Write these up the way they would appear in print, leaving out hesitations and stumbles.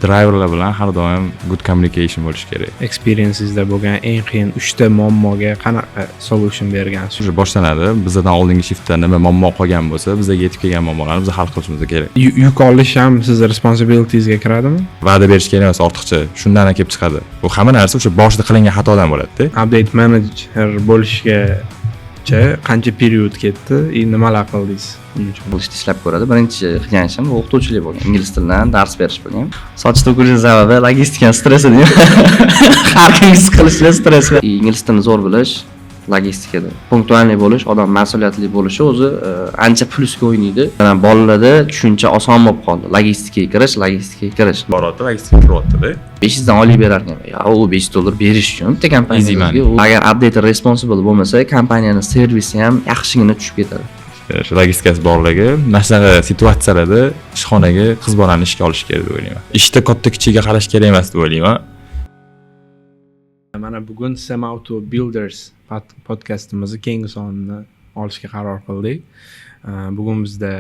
driverlar bilan har doim good communication bo'lish kerak. Experiencesda bo'lgan eng qiyin 3 ta muammoga qanaqa solution bergansiz? O'sha boshlanadi. Bizdan oldingi shiftda nima muammo qolgan bo'lsa, bizga yetib kelgan muammolarni biz hal qilishimiz kerak. Yuk olish ham sizning responsibilitiesga kiradimi? Va'da berish kerak emas, ortiqcha. Shundan kelib chiqadi. Bu hamma narsa o'sha boshida qilingan xatodan bo'ladi-da. Update manager bo'lishgacha qancha period ketdi? Nimalar qildingiz? Bo'lishda ishlab ko'radi. Birinchi qilgan ishim o'qituvchilik bo'lgan. Ingliz tilidan dars berish bo'lgan. Soch to'kilish sababi logistika stressi deyman. Har kungi siqilishlar stress. Ingliz tilini zo'r bilish logistikada. Punktualniy bo'lish, odam mas'uliyatli bo'lishi o'zi ancha plusga o'ynaydi. Mana bolalarda tushuncha oson bo'lib qoldi. Logistikaga kirish. Borotda logistika kiryapti-da. 500 dan olib berarkan. Ya u $5 berish uchun bitta kompaniyaga agar update responsible bo'lmasa, kompaniyaning servisi ham yaxshigina tushib ketadi. Shu logistikasi borligi, mana shunaqa situatsiyalarda ishxonaga qiz bolani ishga olish kerak deb o'ylayman. Ishda katta kichigiga qarash kerak emas deb o'ylayman. Mana bugun Semauto Builders podkastimizni keyingi sonini olishga qaror qildik. Bugun bizda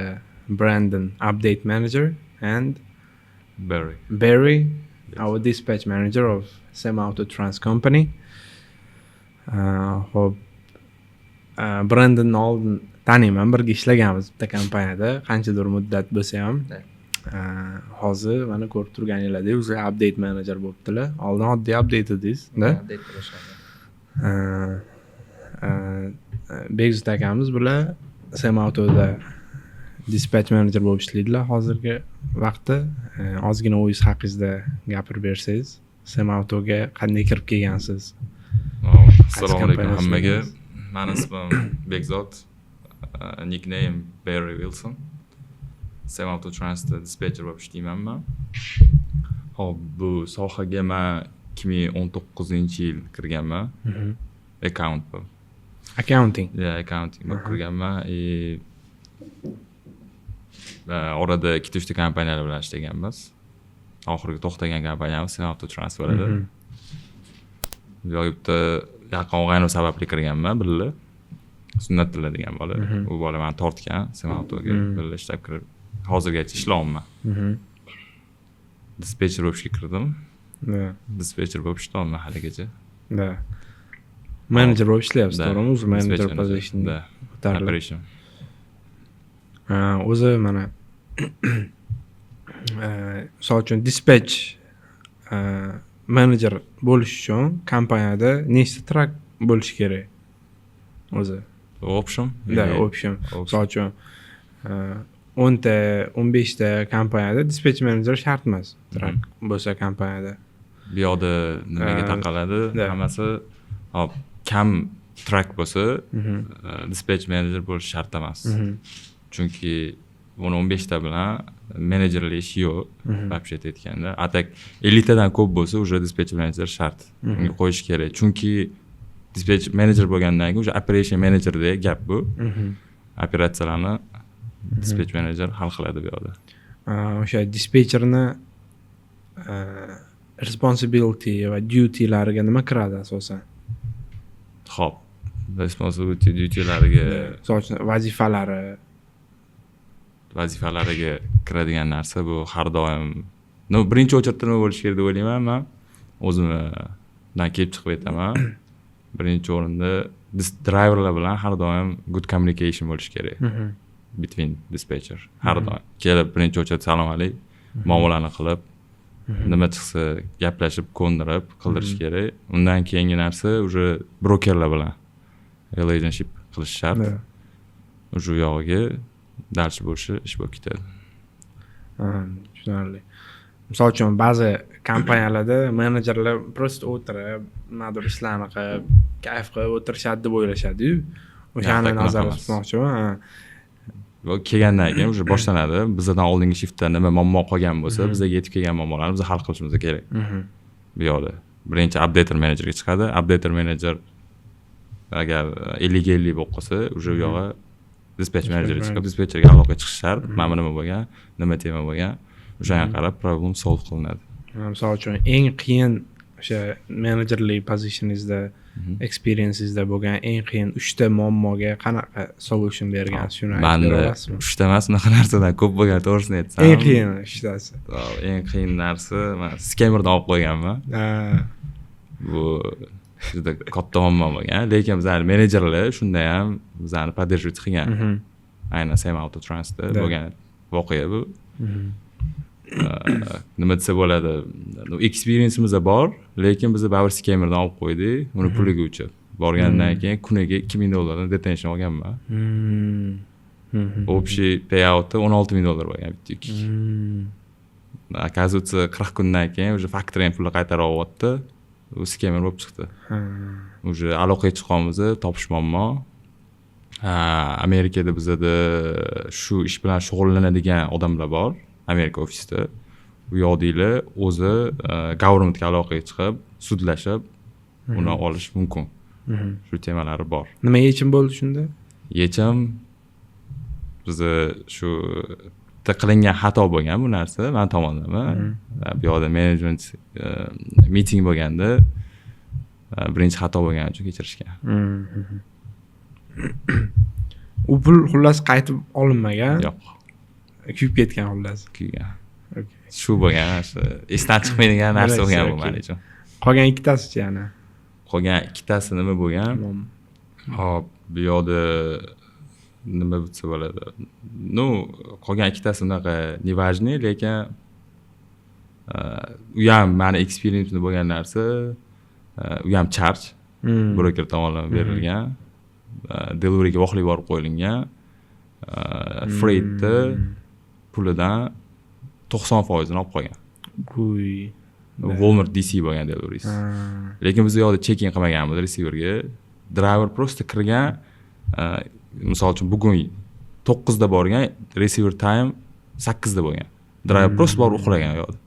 Brandon, update manager, and Barry, our dispatch manager of Semauto Trans Company. Hop, Brandon oldin taniyman, birga ishlaganmiz bitta kompaniyada, qanchadir muddat bo'lsa ham. Hozir mana ko'rib turganinglardek, o'zi update manager bo'libdilar. Oldin oddiy update edingiz-da. Update qilishadi. Begzod akamiz bular Semautoda dispatch manager bo'lib ishlaydilar hozirgi vaqtda. Ozgina o'zingiz haqingizda gapirib bersangiz, Semautoga qanday kirib kelgansiz? Assalomu alaykum hammaga. Meni ismim Begzod, nickname Barry Wilson. Semauto Transda dispatcher bo'lib ishlayman men. Hop, bu sohaga men 2019-yil kirganman. Accounting. Accounting bo'lib kirganman. Orada 2-3 ta kompaniyalar bilan ishlaganmiz. Oxirgi to'xtagan kompaniyamiz Semauto Trans bo'ladi. Bu yerda yaqin o'g'aynim sababli kirganman, birga. Sunnatilla degan bola. U bola meni tortgan Semautoga, birga ishlab kirib hozirgacha ishlayapman. Dispatcher bo'lib kirdim. Dispatcher bo'lib ishlayapman haligacha. Manager bo'lib ishlayapsiz, to'g'rimi? O'zi manager positionda operation. O'zi mana misol uchun dispatch manager bo'lish uchun kompaniyada nechta track bo'lishi kerak? O'zi option. Misol uchun 10 ta, 15 ta kompaniyada dispatch manager shart emas. Track bo'lsa kompaniyada. Bu yoqda nimaga taqaladi? Hammasi kam track bo'lsa, dispatch manager bo'lish shart emas. Chunki 15 ta bilan menejerlik ishi yo'q, вообще aytganda. Atak 50 tadan ko'p bo'lsa, уже dispatch manager shart. Unga qo'yish kerak. Chunki dispatch manager bo'lgandan keyin, o'sha operation manager-dek gap bu. Operatsiyalarni dispatch manager hal qiladi bu yoqda. O'sha dispatcherni responsibility va duty-lariga nima kiradi asosan? Xo'p, responsibility duty-lariga, misol uchun vazifalariga kiradigan narsa bu har doim birinchi o'chirda nima bo'lishi kerak deb o'ylayman men. O'zimdan kelib chiqib aytaman. Birinchi o'rinda driverlar bilan har doim good communication bo'lishi kerak. Between dispatcher. Har doim kelib birinchi o'chirda salom alaykum, muomalani qilib, nima chiqsa gaplashib, ko'ndirib qildirish kerak. Undan keyingi narsa o'sha brokerlar bilan relationship qilish shart. O'sha yog'iga dalchi bo'lishi ish bo'lib ketadi. Tushunarli. Misol uchun ba'zi kompaniyalarda menejerlar prosta o'tirib, nimadir ishlarni qilib, kayf qilib o'tirishadi deb o'ylashadi-yu. O'shani nazarda tutmoqchiman. Kelgandan keyin o'sha boshlanadi. Bizdan oldingi shiftda nima muammo qolgan bo'lsa, bizga yetib kelgan muammolarni biz hal qilishimiz kerak. Bu yoqda birinchi updater managerga chiqadi. Updater manager agar 50-50 bo'lib qolsa, o'sha u yog'i dispatch managerga chiqib, dispatcherga aloqa chiqish shart. Mana nima bo'lgan, nima tema bo'lgan, o'shanga qarab problem solve qilinadi. Misol uchun eng qiyin o'sha menejerlik pozitioningizda experiencesda bo'lgan eng qiyin 3 ta muammoga qanaqa solution bergansiz shuni aytib Manda bera olasizmi? 3 ta emas, unaqa narsadan ko'p bo'lgan, to'g'risini aytsam. Eng qiyin 3 tasi. Eng qiyin narsa men skamerni olib qo'yganman. Bu juda katta muammo bo'lgan, lekin bizlar menejerlar shunda ham bizlarni поддерживать qilgan. Aynan Sam Autotransda bo'lgan voqea bu. Nima desa bo'ladi, experience'imiz bor, lekin biz baribir skamerdan olib qo'ydik, uni puliga uchib. Borgandan keyin kuniga $2000 detention olganman. Общий payout $16,000 bo'lgan bitta. Оказывается, 40 kundan keyin уже factoring pulni qaytarib olyapti. U skamer bo'lib chiqdi. Уже aloqaga chiqqanmiz, topish muammo. Amerikada bizda shu ish bilan shug'ullanadigan odamlar bor. Amerika ofisida. Bu yoqdagilar o'zi governmentga aloqaga chiqib, sudlashib, uni olish mumkin. Shu temalari bor. Nima yechim bo'ldi shunda? Yechim bizni shu qilingan xato bo'lgan bu narsa men tomonidan. Bu yoqda management meeting bo'lganda birinchi xato bo'lgani uchun kechirishgan. U pul xullas qaytib olinmagan? Yo'q. Kuyib ketgan xullas. Kuygan. Shu bo'lgan, esdan chiqmaydigan narsa bo'lgan bu men uchun. Qolgan ikkitasi-chi yana? Qolgan ikkitasi nima bo'lgan? Hop, bu yoqda nima desa bo'ladi. Ну, qolgan ikkitasi unaqa неважный, lekin u ham meni experience'imda bo'lgan narsa, u ham charge broker tomonidan berilgan. Deliveryga vaqtli borib qo'yilgan. Freightni pulidan 90% olib qolgan. Walmart DC bo'lgan deliverysi. Lekin biz u yoqda check-in qilmaganmiz receiverga. Driver просто kirgan, misol uchun bugun 9 da borgan, receiver time 8 da bo'lgan. Driver просто borib uxlagan u yoqda.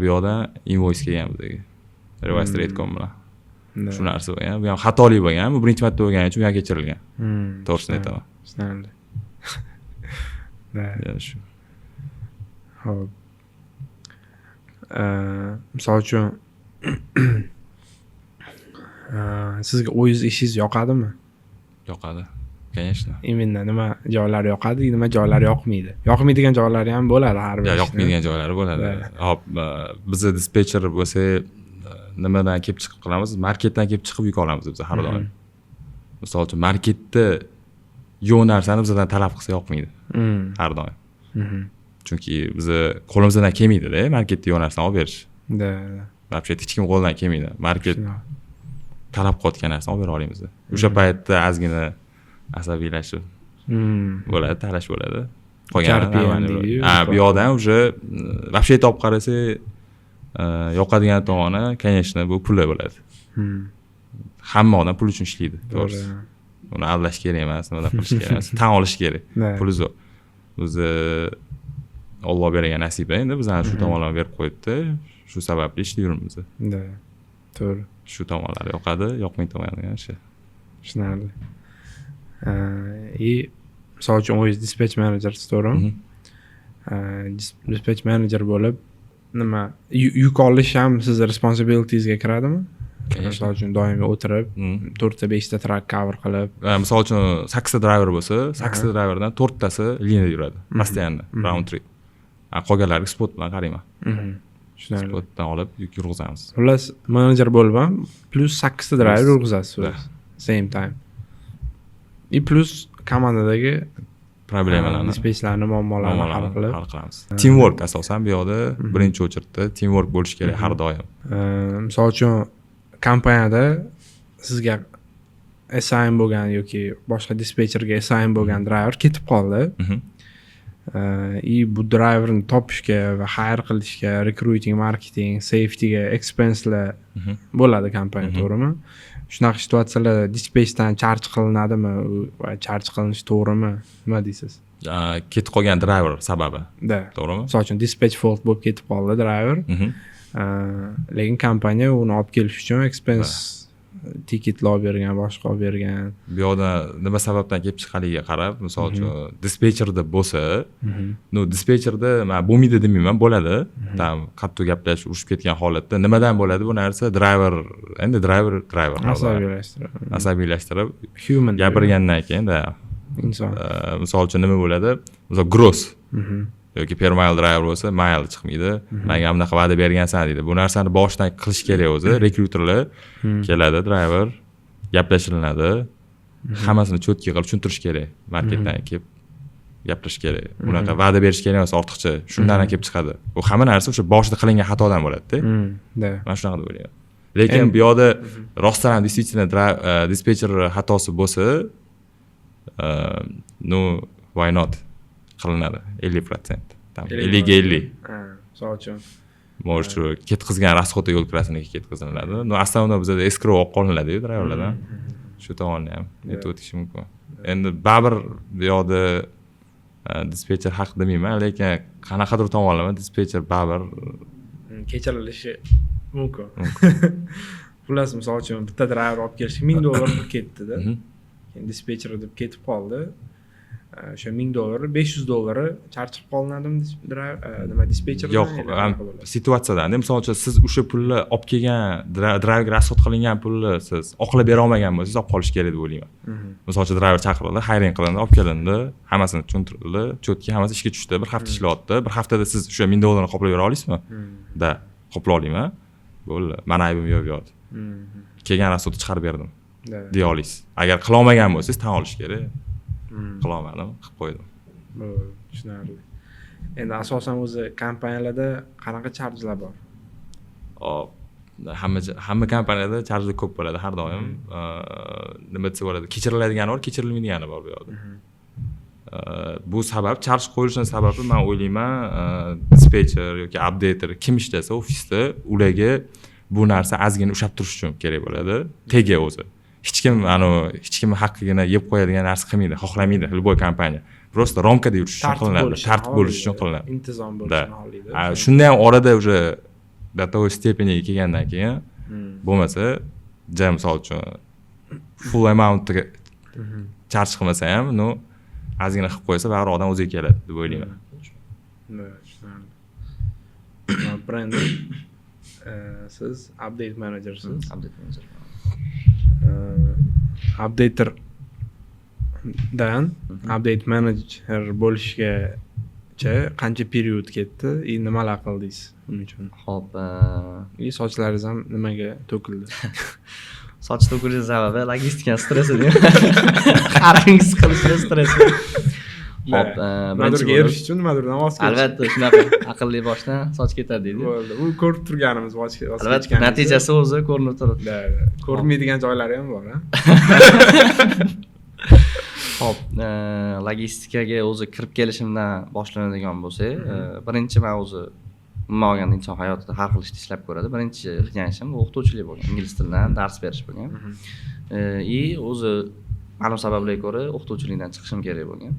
Bu yoqda invoice kelgan bizga. Reverse trade.com bilan. Shu narsa bo'lgan. Bu ham xatolik bo'lgan. Bu birinchi marta bo'lgani uchun u ham kechirilgan. To'g'risini aytaman. Tushunarli. Shu. Xo'p. Misol uchun sizga o'zingiz ishingiz yoqadimi? Yoqadi. Конечно. Именно nima joylar yoqadi, nima joylar yoqmaydi. Yoqmaydigan joylari ham bo'ladi har bir. Yoqmaydigan joylari bo'ladi. Hop, bizda dispetcher bo'lsa nimadan kelib chiqib qilamiz? Marketdan kelib chiqib yuk olamiz biz har doim. Misol uchun marketda yo'q narsani bizdan talab qilsa yoqmaydi. Har doim. Chunki biz qo'limizdan kelmaydi-da, marketda yo'q narsani olib berish. Вообще hech kim qo'lidan kelmaydi. Market talab qilayotgan narsani olib bera olamiz. O'sha paytda ozgina asabiylashib bo'ladi, talash bo'ladi. Qolgan bu yoqda ham уже вообще olib qarasa yoqadigan tomoni, конечно, bu puli bo'ladi. Hamma odam pul uchun ishlaydi, to'g'ri. Uni aldash kerak emas, nima qilish kerak emas, tan olish kerak. Puli zo'r. O'zi Alloh bergan nasib endi bizlarni shu tomonlarga berib qo'yibdi. Shu sababli ishlayveramiz. To'g'ri. Shu tomonlari yoqadi, yoqmaydi tomonlari o'sha. Tushunarli. Misol uchun o'zingiz dispatch manager to'g'rimi? Dispatch manager bo'lib nima yuk olish ham siz responsibilitiesga kiradimi? Misol uchun doimiy o'tirib 4 ta 5 ta truck cover qilib. Misol uchun 8 ta driver bo'lsa, 8 ta driverdan 4 tasi liniyada yuradi. Постоянно round trip. Qolganlariga spot bilan qarayman. Tushunarli. Spotdan olib yuk yurg'izamiz. Xullas, menejer bo'lib ham plus 8 ta driver yurg'izasiz. Same time. Plus komandadagi problemalarni, dispatchlarni, muammolarni hal qilamiz. Teamwork asosan bu yoqda birinchi o'chirtda teamwork bo'lish kerak har doim. Misol uchun kompaniyada sizga assign bo'lgan yoki boshqa dispatcherga assign bo'lgan driver ketib qoldi. Bu driverni topishga va hire qilishga recruiting, marketing, safetyga expenselar bo'ladi kompaniya, to'g'rimi? Shunaqa situatsiyalarda dispatchdan charge qilinadimi va charge qilinishi to'g'rimi? Nima deysiz? Ketib qolgan driver sababi. To'g'rimi? Misol uchun dispatch fault bo'lib ketib qoldi driver. Lekin kompaniya uni olib kelish uchun expense tiketlar olib bergan, boshqa olib bergan. Bu yoqda nima sababdan kelib chiqqaniga qarab, misol uchun dispetcherda bo'lsa, dispetcherda men bo'lmaydi demayman, bo'ladi. Tam qattiq gaplashib urushib ketgan holatda nimadan bo'ladi bu narsa? Driver asabiylashtirib Human gapirgandan keyin inson. Misol uchun nima bo'ladi? Misol gross yoki per mile driver bo'lsa, mile chiqmaydi. Menga bunaqa va'da bergansan deydi. Bu narsani boshdan qilish kerak o'zi. Rekruterlar keladi, driver gaplashilinadi. Hammasini cho'tki qilib tushuntirish kerak. Marketdan kelib gapirish kerak. Bunaqa va'da berish kerak emas, ortiqcha. Shundan kelib chiqadi. Bu hamma narsa o'sha boshida qilingan xatodan bo'ladi-da. Da. Men shunaqa deb o'ylayman. Lekin bu yoqda rostdan ham действительно dispetcher xatosi bo'lsa, why not? Qilinadi 50%. Tam 50-50. Misol uchun Может, shu ketkizgan расходga yo'l kirasiniga ketkaziladi. Aslida bizda escrow olib qolinadi-yu driverlardan. Shu tomonni ham aytib o'tish mumkin. Endi baribir bu yoqda dispetcher haq demayman, lekin qanaqadir tomonlama dispetcher baribir kechirilishi mumkin. Xullas, misol uchun bitta driver olib kelishga $1000 ketdi-da. Keyin dispetcher deb ketib qoldi. O'sha $1000, $500 charchib qolinadimi nima dispetcherdan? Yo'q, situatsiyadan. Misol uchun siz o'sha pulni olib kelgan driverga rasxod qilingan pulni siz oqlab bera olmagan bo'lsangiz, olib qolish kerak deb o'ylayman. Misol uchun driver chaqirildi, hiring qilindi, olib kelindi, hammasini tushuntirildi, cho'tki hammasi ishga tushdi, bir hafta ishlayapti. Bir haftada siz o'sha $1000 ni qoplab bera olasizmi? Da, qoplay olmayman. Bo'ldi. Mana aybim yo'q yo'q. Kelgan rasxodni chiqarib berdim. Deya olasiz. Agar qila olmagan bo'lsangiz, tan olish kerak. Qilolmadim, qilib qo'ydim. Tushunarli. Endi asosan o'zi kompaniyalarda qanaqa charjlar bor? Hamma kompaniyada charjlar ko'p bo'ladi har doim. Nima desa bo'ladi? Kechiriladigan bor, kechirilmaydigani bor bu yoqda. Bu sabab charj qo'yilishning sababi men o'ylayman, dispetcher yoki updater kim ishlasa ofisda ularga bu narsa ozgina ushlab turish uchun kerak bo'ladi. Tega o'zi. Hech kim haqqigina yeb qo'yadigan narsa qilmaydi, xohlamaydi любой kompaniya. Просто romkada yurish uchun qilinadi, tartib bo'lish uchun qilinadi. Intizom bo'lishini xohlaydi. Shunda ham orada уже до той степени kelgandan keyin bo'lmasa, misol uchun full amount charge qilmasa ham, ozgina qilib qo'ysa, baribir odam o'ziga keladi deb o'ylayman. Brandon, siz update managersiz. Update manager. Updaterdan update manager bo'lishgacha qancha period ketdi? Nimalar qildingiz uning uchun? Xo'p, sochlaringiz ham nimaga to'kildi? Soch to'kilishi sababi logistika stress edi. Haringiz qilishga stress. Xo'p, nimadirga erishish uchun nimadirdan voz kechish. Albatta, shunaqa aqlli boshdan soch ketadi deydi. Bo'ldi. U ko'rib turganimiz voz Albatta, natijasi o'zi ko'rinib turibdi. Ko'rmaydigan joylari ham bor, ha? Xo'p, logistikaga o'zi kirib kelishimdan boshlanadigan bo'lsak, birinchi men o'zi umuman olganda inson hayotida har xil ishda ishlab ko'radi. Birinchi qilgan ishim o'qituvchilik bo'lgan, ingliz tilidan dars berish bo'lgan. O'zi ma'lum sabablarga ko'ra o'qituvchilikdan chiqishim kerak bo'lgan.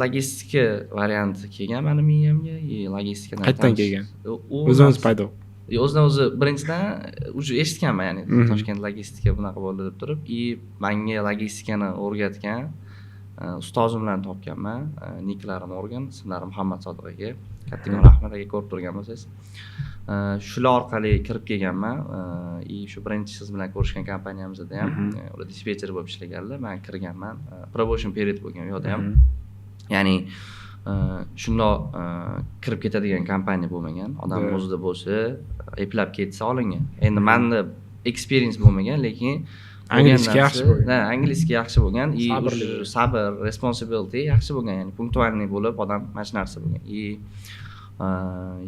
Logistika varianti kelgan meni miyamga, logistikadan qayerdan kelgan? O'zingiz paydo. O'zidan o'zi birinchidan уже eshitganman, ya'ni Toshkent logistika bunaqa bo'ldi deb turib, menga logistikani o'rgatgan ustozim bilan topganman. Niklarim Morgan, ismlari Muhammad Sodiq aka. Kattagon rahmat aka, ko'rib turgan bo'lsangiz. Shular orqali kirib kelganman. Shu birinchi siz bilan ko'rishgan kompaniyamizda ham ular dispetcher bo'lib ishlaganlar. Men kirganman. Promotion period bo'lgan u yoqda ham. Ya'ni shundoq kirib ketadigan kompaniya bo'lmagan. Odam o'zida bo'lsa, eplab ketsa olingan. Endi menda experience bo'lmagan, lekin angliyski yaxshi bo'lgan. Angliyski yaxshi bo'lgan, sabr, responsibility yaxshi bo'lgan, ya'ni punktualniy bo'lib odam mana shu narsa bo'lgan.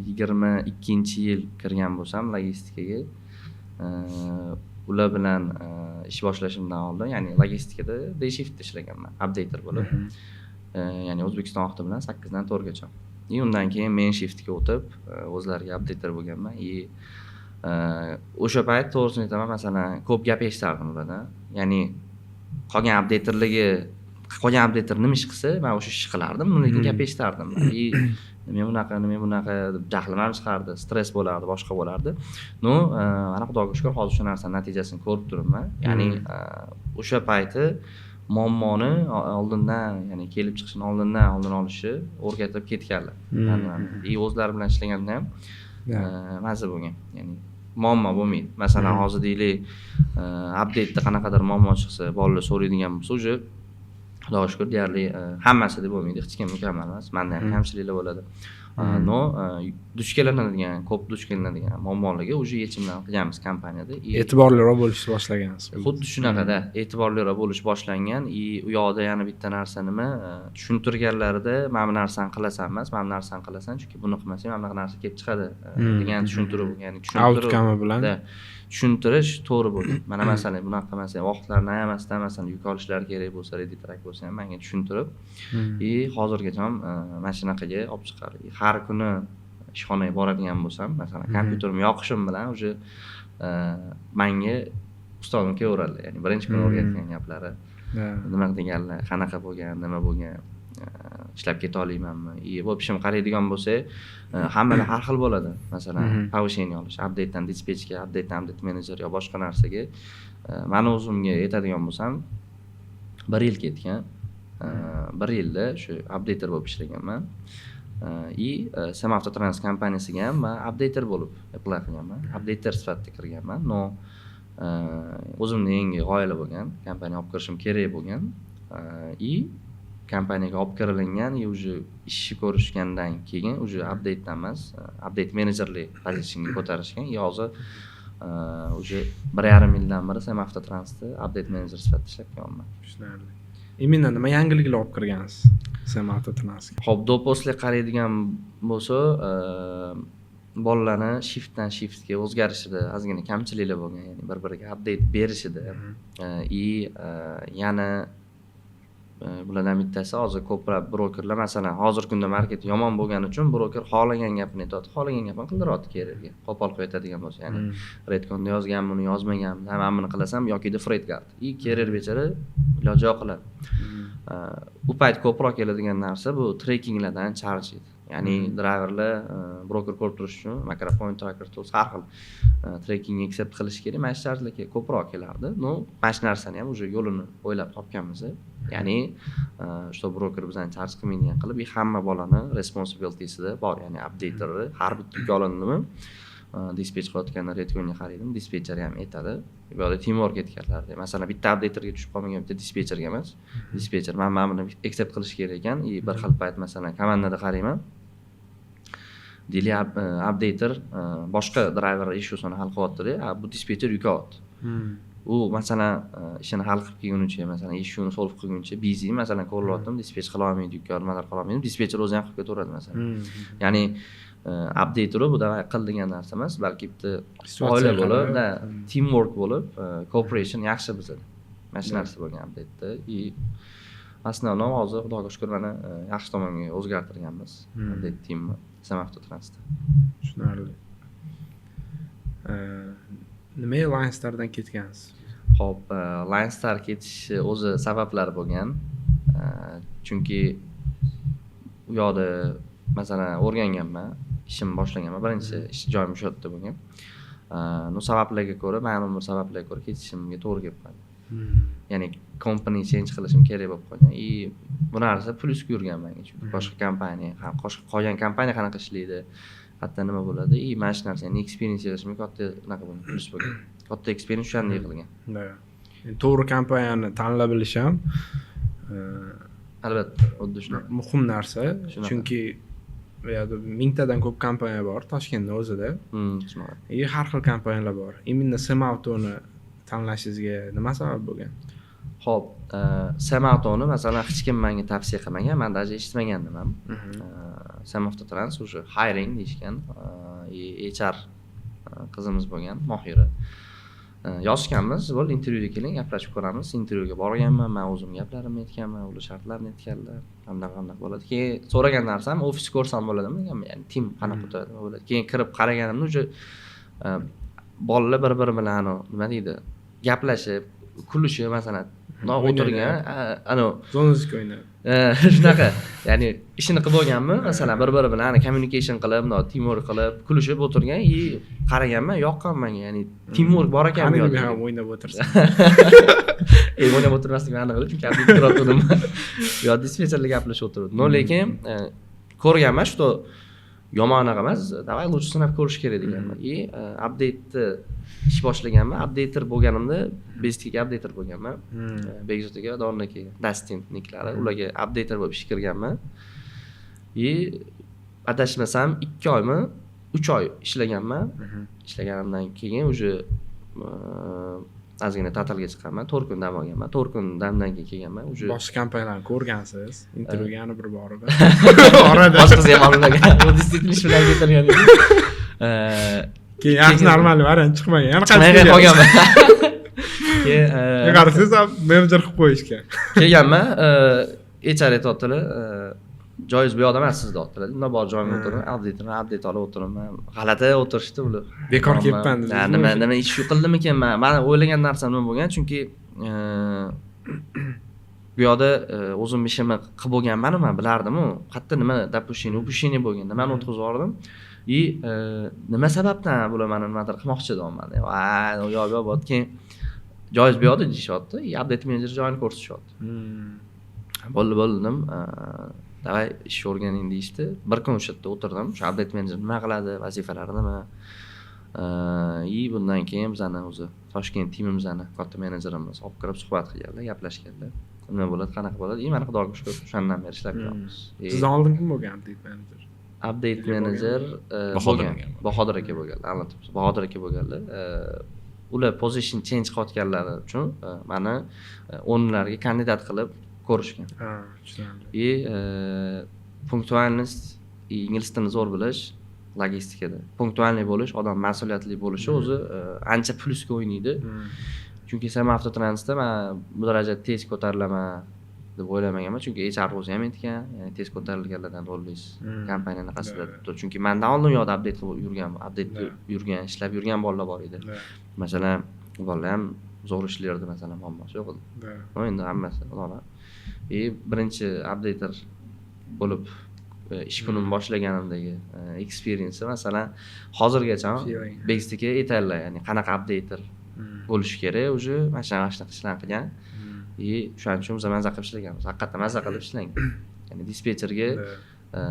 22-yil kirgan bo'lsam logistikaga, ular bilan ish boshlashimdan oldin, ya'ni logistikada day shiftda ishlaganman, updater bo'lib. Ya'ni O'zbekiston vaqti bilan 8 dan 4 gacha. Undan keyin men shiftga o'tib, o'zlariga updater bo'lganman. O'sha payt to'g'risini aytaman, masalan, ko'p gap eshitardim ulardan. Ya'ni qolgan updaterlarga qolgan updater nima ish qilsa men o'sha ishni qilardim, lekin gap eshitardim. Nima bunaqa deb jahlim ham chiqardi, stress bo'lardi, boshqa bo'lardi. Mana Xudoga shukr, hozir shu narsaning natijasini ko'rib turibman. Ya'ni o'sha payti muammoni oldindan, ya'ni kelib chiqishini oldin olishni o'rgatib ketganlar. O'zlari bilan ishlaganda ham mazza bo'lgan. Ya'ni muammo bo'lmaydi. Masalan, hozir deylik, update'da qanaqadir muammo chiqsa, bolalar so'raydigan bo'lsa, o'sha Xudoga shukr deyarli hammasi deb bo'lmaydi, hech kim mukammal emas. Menda ham kamchiliklar bo'ladi. Duch kelinadigan muammolarga o'sha yechimlarni qilganmiz kompaniyada. E'tiborliroq bo'lishni boshlagansiz. Xuddi shunaqada e'tiborliroq bo'lish boshlangan. U yoqda yana bitta narsa nima, tushuntirganlarida mana bu narsani qilasan emas, mana bu narsani qilasan, chunki buni qilmasang mana bunaqa narsa kelib chiqadi degan tushuntiruv, ya'ni outcome bilan tushuntirish to'g'ri bo'lgan. Mana masalan bunaqa qilmasang, vaqtlarni ayamasdan masalan yuk olishlari kerak bo'lsa, reditrak bo'lsa ham menga tushuntirib, hozirgacha ham mana shunaqaga olib chiqardi. Har kuni ishxonaga boradigan bo'lsam, masalan, kompyuterimni yoqishim bilan o'sha menga ustozim kelaveradi. Ya'ni birinchi kun o'rgatgan gaplari, nima deganlar, qanaqa bo'lgan, nima bo'lgan, ishlab keta olmaymanmi? Bu ishim qaraydigan bo'lsa, hammalar har xil bo'ladi. Masalan, повышение olish, update'dan dispetchga, update'dan update manager yo boshqa narsaga. Meni o'zimga aytadigan bo'lsam, 1 yil ketgan. 1 yilda shu updater bo'lib ishlaganman. Semavtotrans kompaniyasiga ham men updater bo'lib apply qilganman. Updater sifatida kirganman. O'zimning yangi g'oyalar bo'lgan, kompaniyaga olib kirishim kerak bo'lgan. Kompaniyaga olib kirilingan, уже ishni ko'rishgandan keyin уже update'dan emas, update managerlik pozitsiyaga ko'tarishgan. Hozir уже 1,5 yildan beri Semavtotransda update manager sifatida ishlab kelyapman. Tushunarli. Именно nima yangiliklar olib kirgansiz Semavtotransga? Xo'p, doposli qaraydigan bo'lsa, bolalarni shiftdan shiftga o'zgarishida ozgina kamchiliklar bo'lgan, ya'ni bir-biriga update berishida. Yana bulardan bittasi hozir ko'plab brokerlar, masalan, hozirgi kunda market yomon bo'lgani uchun broker xohlagan gapini aytadi, xohlagan gapini qildiradi kererga. Qo'pol qo'yadigan bo'lsa, ya'ni redconda yozganmi, uni yozmaganmi, men buni qilasam yoki freight guard. Kerer bechara iloji yo'q qiladi. U payt ko'proq keladigan narsa bu trekkinglardan charge edi. Ya'ni driverlar broker ko'rib turish uchun Macropoint, Tracker Tools har xil trekking accept qilish kerak. Mana shu chargelarga ko'proq kelardi. Mana shu narsani ham o'sha yo'lini o'ylab topganmiz. Ya'ni shu broker bizdan charge qilmaydigan qilib, hamma bolani responsibility'sida bor, ya'ni updaterni har bitta olindimi, dispetch qilayotganda redconga qaraydim, dispetcher ham aytadi. Bu yerda teamwork etganlar. Masalan, bitta updaterga tushib qolmagan bitta dispetcherga emas. Dispetcher mana buni accept qilish kerak ekan. Bir xil payt masalan komandada qarayman. Dili updater boshqa driver issuesini hal qilyapti-da, bu dispetcher yukyapti. U masalan ishini hal qilib kelgunicha, masalan issueni solve qilguncha busy, masalan ko'rlayotdim, dispetch qila olmaydi, nimalar qila olmaydi, dispetcher o'zi ham qilib ketaveradi masalan. Ya'ni updater bu da qil degan narsa emas, balki bitta oila bo'lib, teamwork bo'lib, cooperation yaxshi bizada. Mana shu narsa bo'lgan update'da. Aslida hozir Xudoga shukr mana yaxshi tomonga o'zgartirganmiz update teamni Semavtotransda. Tushunarli. Nima Lionstardan ketgansiz? Xo'p, Lionstar ketishi o'zi sabablari bo'lgan. Chunki u yoqda masalan o'rganganman, ishimni boshlaganman, birinchi ish joyim shu yerda bo'lgan. Sabablarga ko'ra, ma'lum bir sabablarga ko'ra ketishimga to'g'ri kelib qoldi. Ya'ni company change qilishim kerak bo'lib qolgan. Bu narsa plyusga yurgan menga, chunki boshqa kompaniya ham, qolgan kompaniya qanaqa ishlaydi, hatto nima bo'ladi, mana shu narsa, ya'ni experience yig'ishimga katta naqa bo'lgan, plyus bo'lgan. Katta experience shunday yig'ilgan. To'g'ri kompaniyani tanlab bilish ham albatta, xuddi shunaqa. Muhim narsa, chunki bu yerda mingtadan ko'p kompaniya bor Toshkentning o'zida. Har xil kompaniyalar bor. Именно Semautoni tanlashingizga nima sabab bo'lgan? Xo'p, Semautoni masalan hech kim menga tavsiya qilmagan, men даже eshitmagandim ham. Semavtotrans o'sha hiring deyishgan, HR qizimiz bo'lgan, Mohira. Yozganmiz, bo'ldi intervyuga keling, gaplashib ko'ramiz. Intervyuga borganman, men o'zim gaplarimni aytganman, ular shartlarni aytganlar, qanday bo'ladi. Keyin so'ragan narsam, ofis ko'rsam bo'ladimi deganman, ya'ni team qanaqa o'tadi bo'ladi. Keyin kirib qaraganimda o'sha bolalar bir-biri bilan nima deydi, gaplashib, kulishi, masalan, Bundoq o'tirgan, ana Zonasik o'ynadi. shunaqa, ya'ni ishini qilib bo'lganmi, masalan, bir-biri bilan communication qilib, bundoq teamwork qilib, kulishib o'tirgan, qaraganman, yoqqan menga, ya'ni teamwork bor ekan bu Qani yerda. ham o'ynab o'tirsa. O'ynab o'tirmasligim aniq edi, chunki update qilib bu yerda dispetcherlik gaplashib o'tirdi. No, lekin ko'rganman, что yomon emas, davay lучше sinab ko'rish kerak deganman. Update'ni ish boshlaganman, updater bo'lganimda Bestga updater bo'lganman. Begzotiga, Dorniki, Dastin niklari, ularga updater bo'lib ishga kirganman. Adashmasam 2 oymi, 3 oy ishlaganman. Ishlaganimdan keyin уже ozgina ta'tilga chiqqanman, 4 kun dam olganman. 4 kun damdan keyin kelganman. Уже boshqa kompaniyalarni ko'rgansiz, intervyuga yana bir borib. Orada boshqasi ham olmagan. Bu действительно ish bilan ketilgan edi. keyin yaxshi normal variant chiqmagan. Yana Chiqmagan qolganman. Keyin qarasiz, menejer qilib qo'yishgan. Kelganman, HR aytibdilar, joyingiz bu yoqda emas siz deyaptilar. Unda bor joyimga o'tirib, update olib o'tiribman. G'alati o'tirishdi ular. Bekor kelibman dedi. Nima ish shu qildimikan men? Men o'ylagan narsam nima bo'lgan, chunki bu yoqda o'zim ishimni qilib bo'lganman, men bilardim-ku. Qayerda nima упущение bo'lgan, nimani o'tkazib yubordim. Nima sababdan bular meni nimadir qilmoqchi deyapman. Yo'q, keyin joyingiz bu yoqda deyishyapti, update menejer joyini ko'rsatishyapti. Bo'ldi dedim. Davay ish o'rganing deyishdi. Bir kun o'sha yerda o'tirdim. O'sha update menejer nima qiladi, vazifalari nima? Bundan keyin bizani o'zi Toshkent timimizni katta menejerimiz olib kirib suhbat qilganlar, gaplashganlar. Nima bo'ladi, qanaqa bo'ladi? Mana xudoga shukr, o'shandan beri ishlab turamiz. Sizdan oldin kim bo'lgan update menejer? Update menejer Bahodir aka bo'lganlar, anlatibsiz. Bahodir aka bo'lganlar. Ular position change qilayotganlari uchun meni o'rinlarga kandidat qilib ko'rishgan. Tushunarli. Punktualnost, ingliz tilini zo'r bilish logistikada. Punktualniy bo'lish, odam mas'uliyatli bo'lishi o'zi ancha plusga o'ynaydi. Chunki Avtotransda men bu darajada tez ko'tarilaman deb o'ylamaganman, chunki HR o'zi ham aytgan, ya'ni tez ko'tarilganlardan ro'lis kompaniyani qasdlab. Chunki mendan oldin yo'q update qilib yurgan, ishlab yurgan bolalar bor edi. Masalan, bolalar ham zo'r ishlardi, masalan, muammosi yo'q edi. Endi hammasi ular. Birinchi updater bo'lib ish kunim boshlaganimdagi experience masalan hozirgacha Bex'dagi aytadilar, ya'ni qanaqa updater bo'lish kerak, уже mana shunaqa ishlar qilgan. Shuning uchun biz mazza qilib ishlaganmiz. Haqiqatdan mazza qilib ishlangan. Ya'ni dispetcherga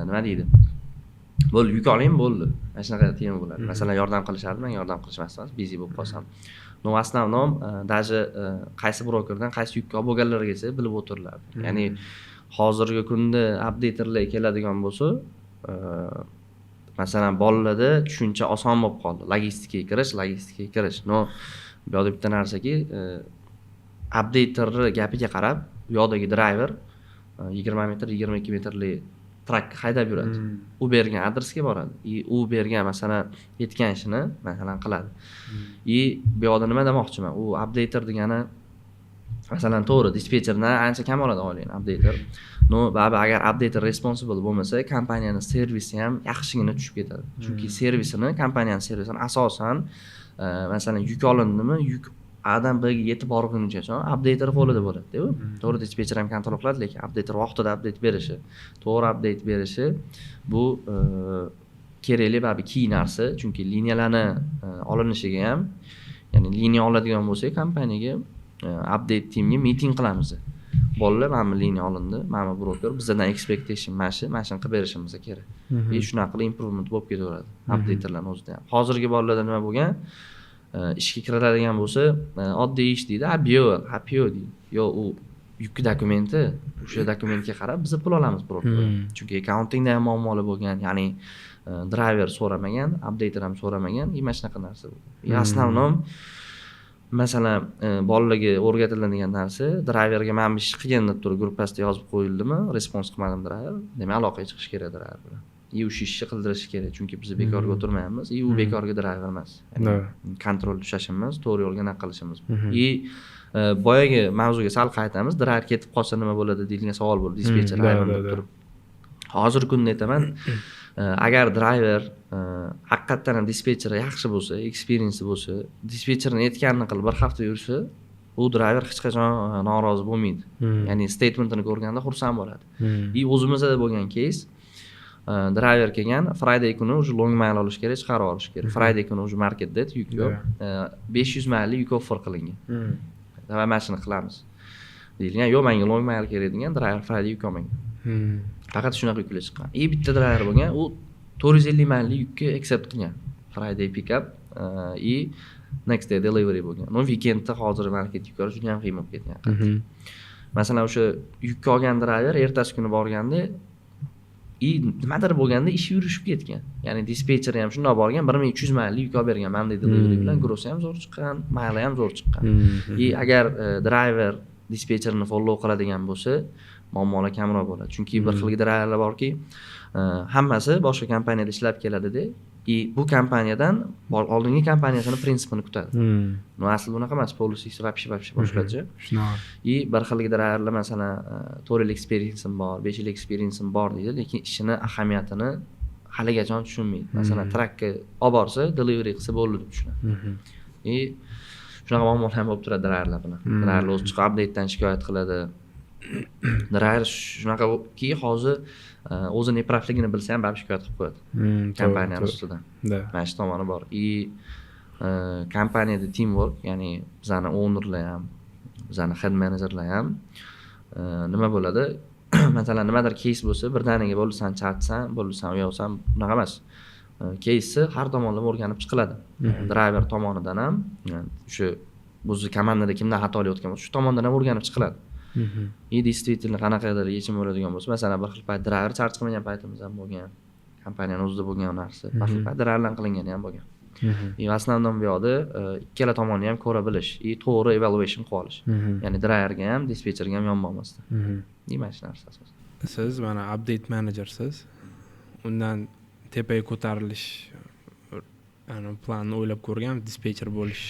nima deydi? Bo'ldi, yuk oling, bo'ldi. Mana shunaqa tema bo'ladi. Masalan, yordam qilishardi, men yordam qilishmasdim, busy bo'lib qolsam. No, основном даже qaysi brokerdan qaysi yukka olib bo'lganlargacha bilib o'tirlardi. Ya'ni hozirgi kunda updaterlar keladigan bo'lsa, masalan, bolalarda tushuncha oson bo'lib qoldi. Logistikaga kirish. No, bu yerda bitta narsaki, updaterning gapiga qarab, bu yoqdagi driver 20 metr, 22 metrli trak haydab yuradi. U bergan adresga boradi. U bergan masalan yetgan ishini masalan qiladi. Bu yoqda nima demoqchiman? U updater degani masalan to'g'ri dispetcherdan ancha kam oladi olaylik updater. No, agar updater responsible bo'lmasa, kompaniyaning servisi ham yaxshigina tushib ketadi. Chunki kompaniyaning servisini asosan masalan yuk olindimi, yuk adam B'ga yetib borguncha updater qo'lida bo'ladi-ku. To'g'ri dispetcher ham kontrol qiladi, lekin updater vaqtida update berishi, to'g'ri update berishi bu kerakli key narsa, chunki liniyalarni olinishiga ham, ya'ni liniya oladigan bo'lsak, kompaniyaga update teamga meeting qilamiz. Bolalar mana liniya olindi, mana broker bizdan expectation mana shuni qilib berishimiz kerak. Shunaqa qilib improvement bo'lib ketaveradi updaterlarning o'zida ham. Hozirgi bolalarda nima bo'lgan? Ishga kiriladigan bo'lsa, oddiy ish deydi, PO deydi. Yo, u yuk dokumenti, o'sha dokumentga qarab biz pul olamiz broker. Chunki accountingda ham muammolar bo'lgan, ya'ni driver so'ramagan, updater ham so'ramagan, mana shunaqa narsa bo'lgan. Основном masalan, bolalarga o'rgatiladigan narsa, driverga mana bu ish qilgan deb turib gruppasida yozib qo'yildimi, respons qilmadim driver, demak aloqaga chiqish kerak driver bilan. O'sha ishni qildirish kerak, chunki biz bekorga o'tirmayapmiz. U bekorga driver emas. Kontrol tushashimiz, to'g'ri yo'lga naql qilishimiz. Boyagi mavzuga sal qaytamiz. Driver ketib qolsa nima bo'ladi deyilgan savol bo'ldi dispetcher deb turib. Hozirgi kunda aytaman, agar driver haqiqatdan ham dispetcher yaxshi bo'lsa, experience bo'lsa, dispetcherning aytganini qilib bir hafta yursa, u driver hech qachon norozi bo'lmaydi. Ya'ni statementini ko'rganda xursand bo'ladi. O'zimizda bo'lgan case driver kelgan, Friday kuni уже long mile olish kerak, chiqarib olish kerak. Friday kuni уже marketda yuk yo'q. 500 mayli yuk offer qilingan. Davay mashina qilamiz deyilgan. Yo'q, menga long mile kerak degan driver Friday yuk olmagan. Faqat shunaqa yuklar chiqqan. Bitta driver bo'lgan, u 450 mayli yukka accept qilgan. Friday pick up next day delivery bo'lgan. No weekendda hozir market yuklari juda ham qiyin bo'lib ketgan. Masalan, o'sha yukka olgan driver ertasi kuni borganda nimadir bo'lganda ishi yurishib ketgan. Ya'ni dispetcher ham shunday borgan, 1300 mayli yuk olib bergan Monday delivery bilan, grossi ham zo'r chiqqan, mayli ham zo'r chiqqan. Agar driver dispetcherni follow qiladigan bo'lsa, muammolar kamroq bo'ladi. Chunki bir xil driverlar borki, hammasi boshqa kompaniyada ishlab keladi-da, bu kompaniyadan oldingi kompaniyasini prinsipini kutadi. No asli bunaqa emas, policy vapshi boshqacha. Shunaqa. Bir xil driverlar masalan 4 yil experience'im bor, 5 yil experience'im bor deydi, lekin ishini ahamiyatini haligacha tushunmaydi. Masalan, trackka olib borsa, delivery qilsa bo'ldi deb tushunadi. Shunaqa muammolar ham bo'lib turadi driverlar bilan. Driverlar o'zi chiqib update'dan shikoyat qiladi. Driver shunaqaki, hozir o'zi nepravligini bilsa ham baribir shikoyat qilib qo'yadi kompaniyani ustidan. Mana shu tomoni bor. Kompaniyada teamwork, ya'ni bizani ownerlar ham, bizani head managerlar ham nima bo'ladi? Masalan, nimadir case bo'lsa, birdaniga bo'lsan chatsan, bo'lsan uyalsan, bunaqa emas. Case'ni har tomonlama o'rganib chiqiladi. Driver tomonidan ham, o'sha o'zi komandada kimdan xato qilayotgan bo'lsa, shu tomondan ham o'rganib chiqiladi. Действительно qanaqadir yechim bo'ladigan bo'lsa, masalan, bir xil payt driver charge qilmagan paytimiz ham bo'lgan. Kompaniyani o'zida bo'lgan narsa, bir xil payt driverlar qilingani ham bo'lgan. Основном bu yoqda ikkala tomonni ham ko'ra bilish, to'g'ri evaluation qilib olish. Ya'ni driverga ham, dispetcherga ham yonbolmasdan. Mana shu narsa asosan. Siz mana update managersiz. Undan tepaga ko'tarilish planni o'ylab ko'rganmiz, dispetcher bo'lish.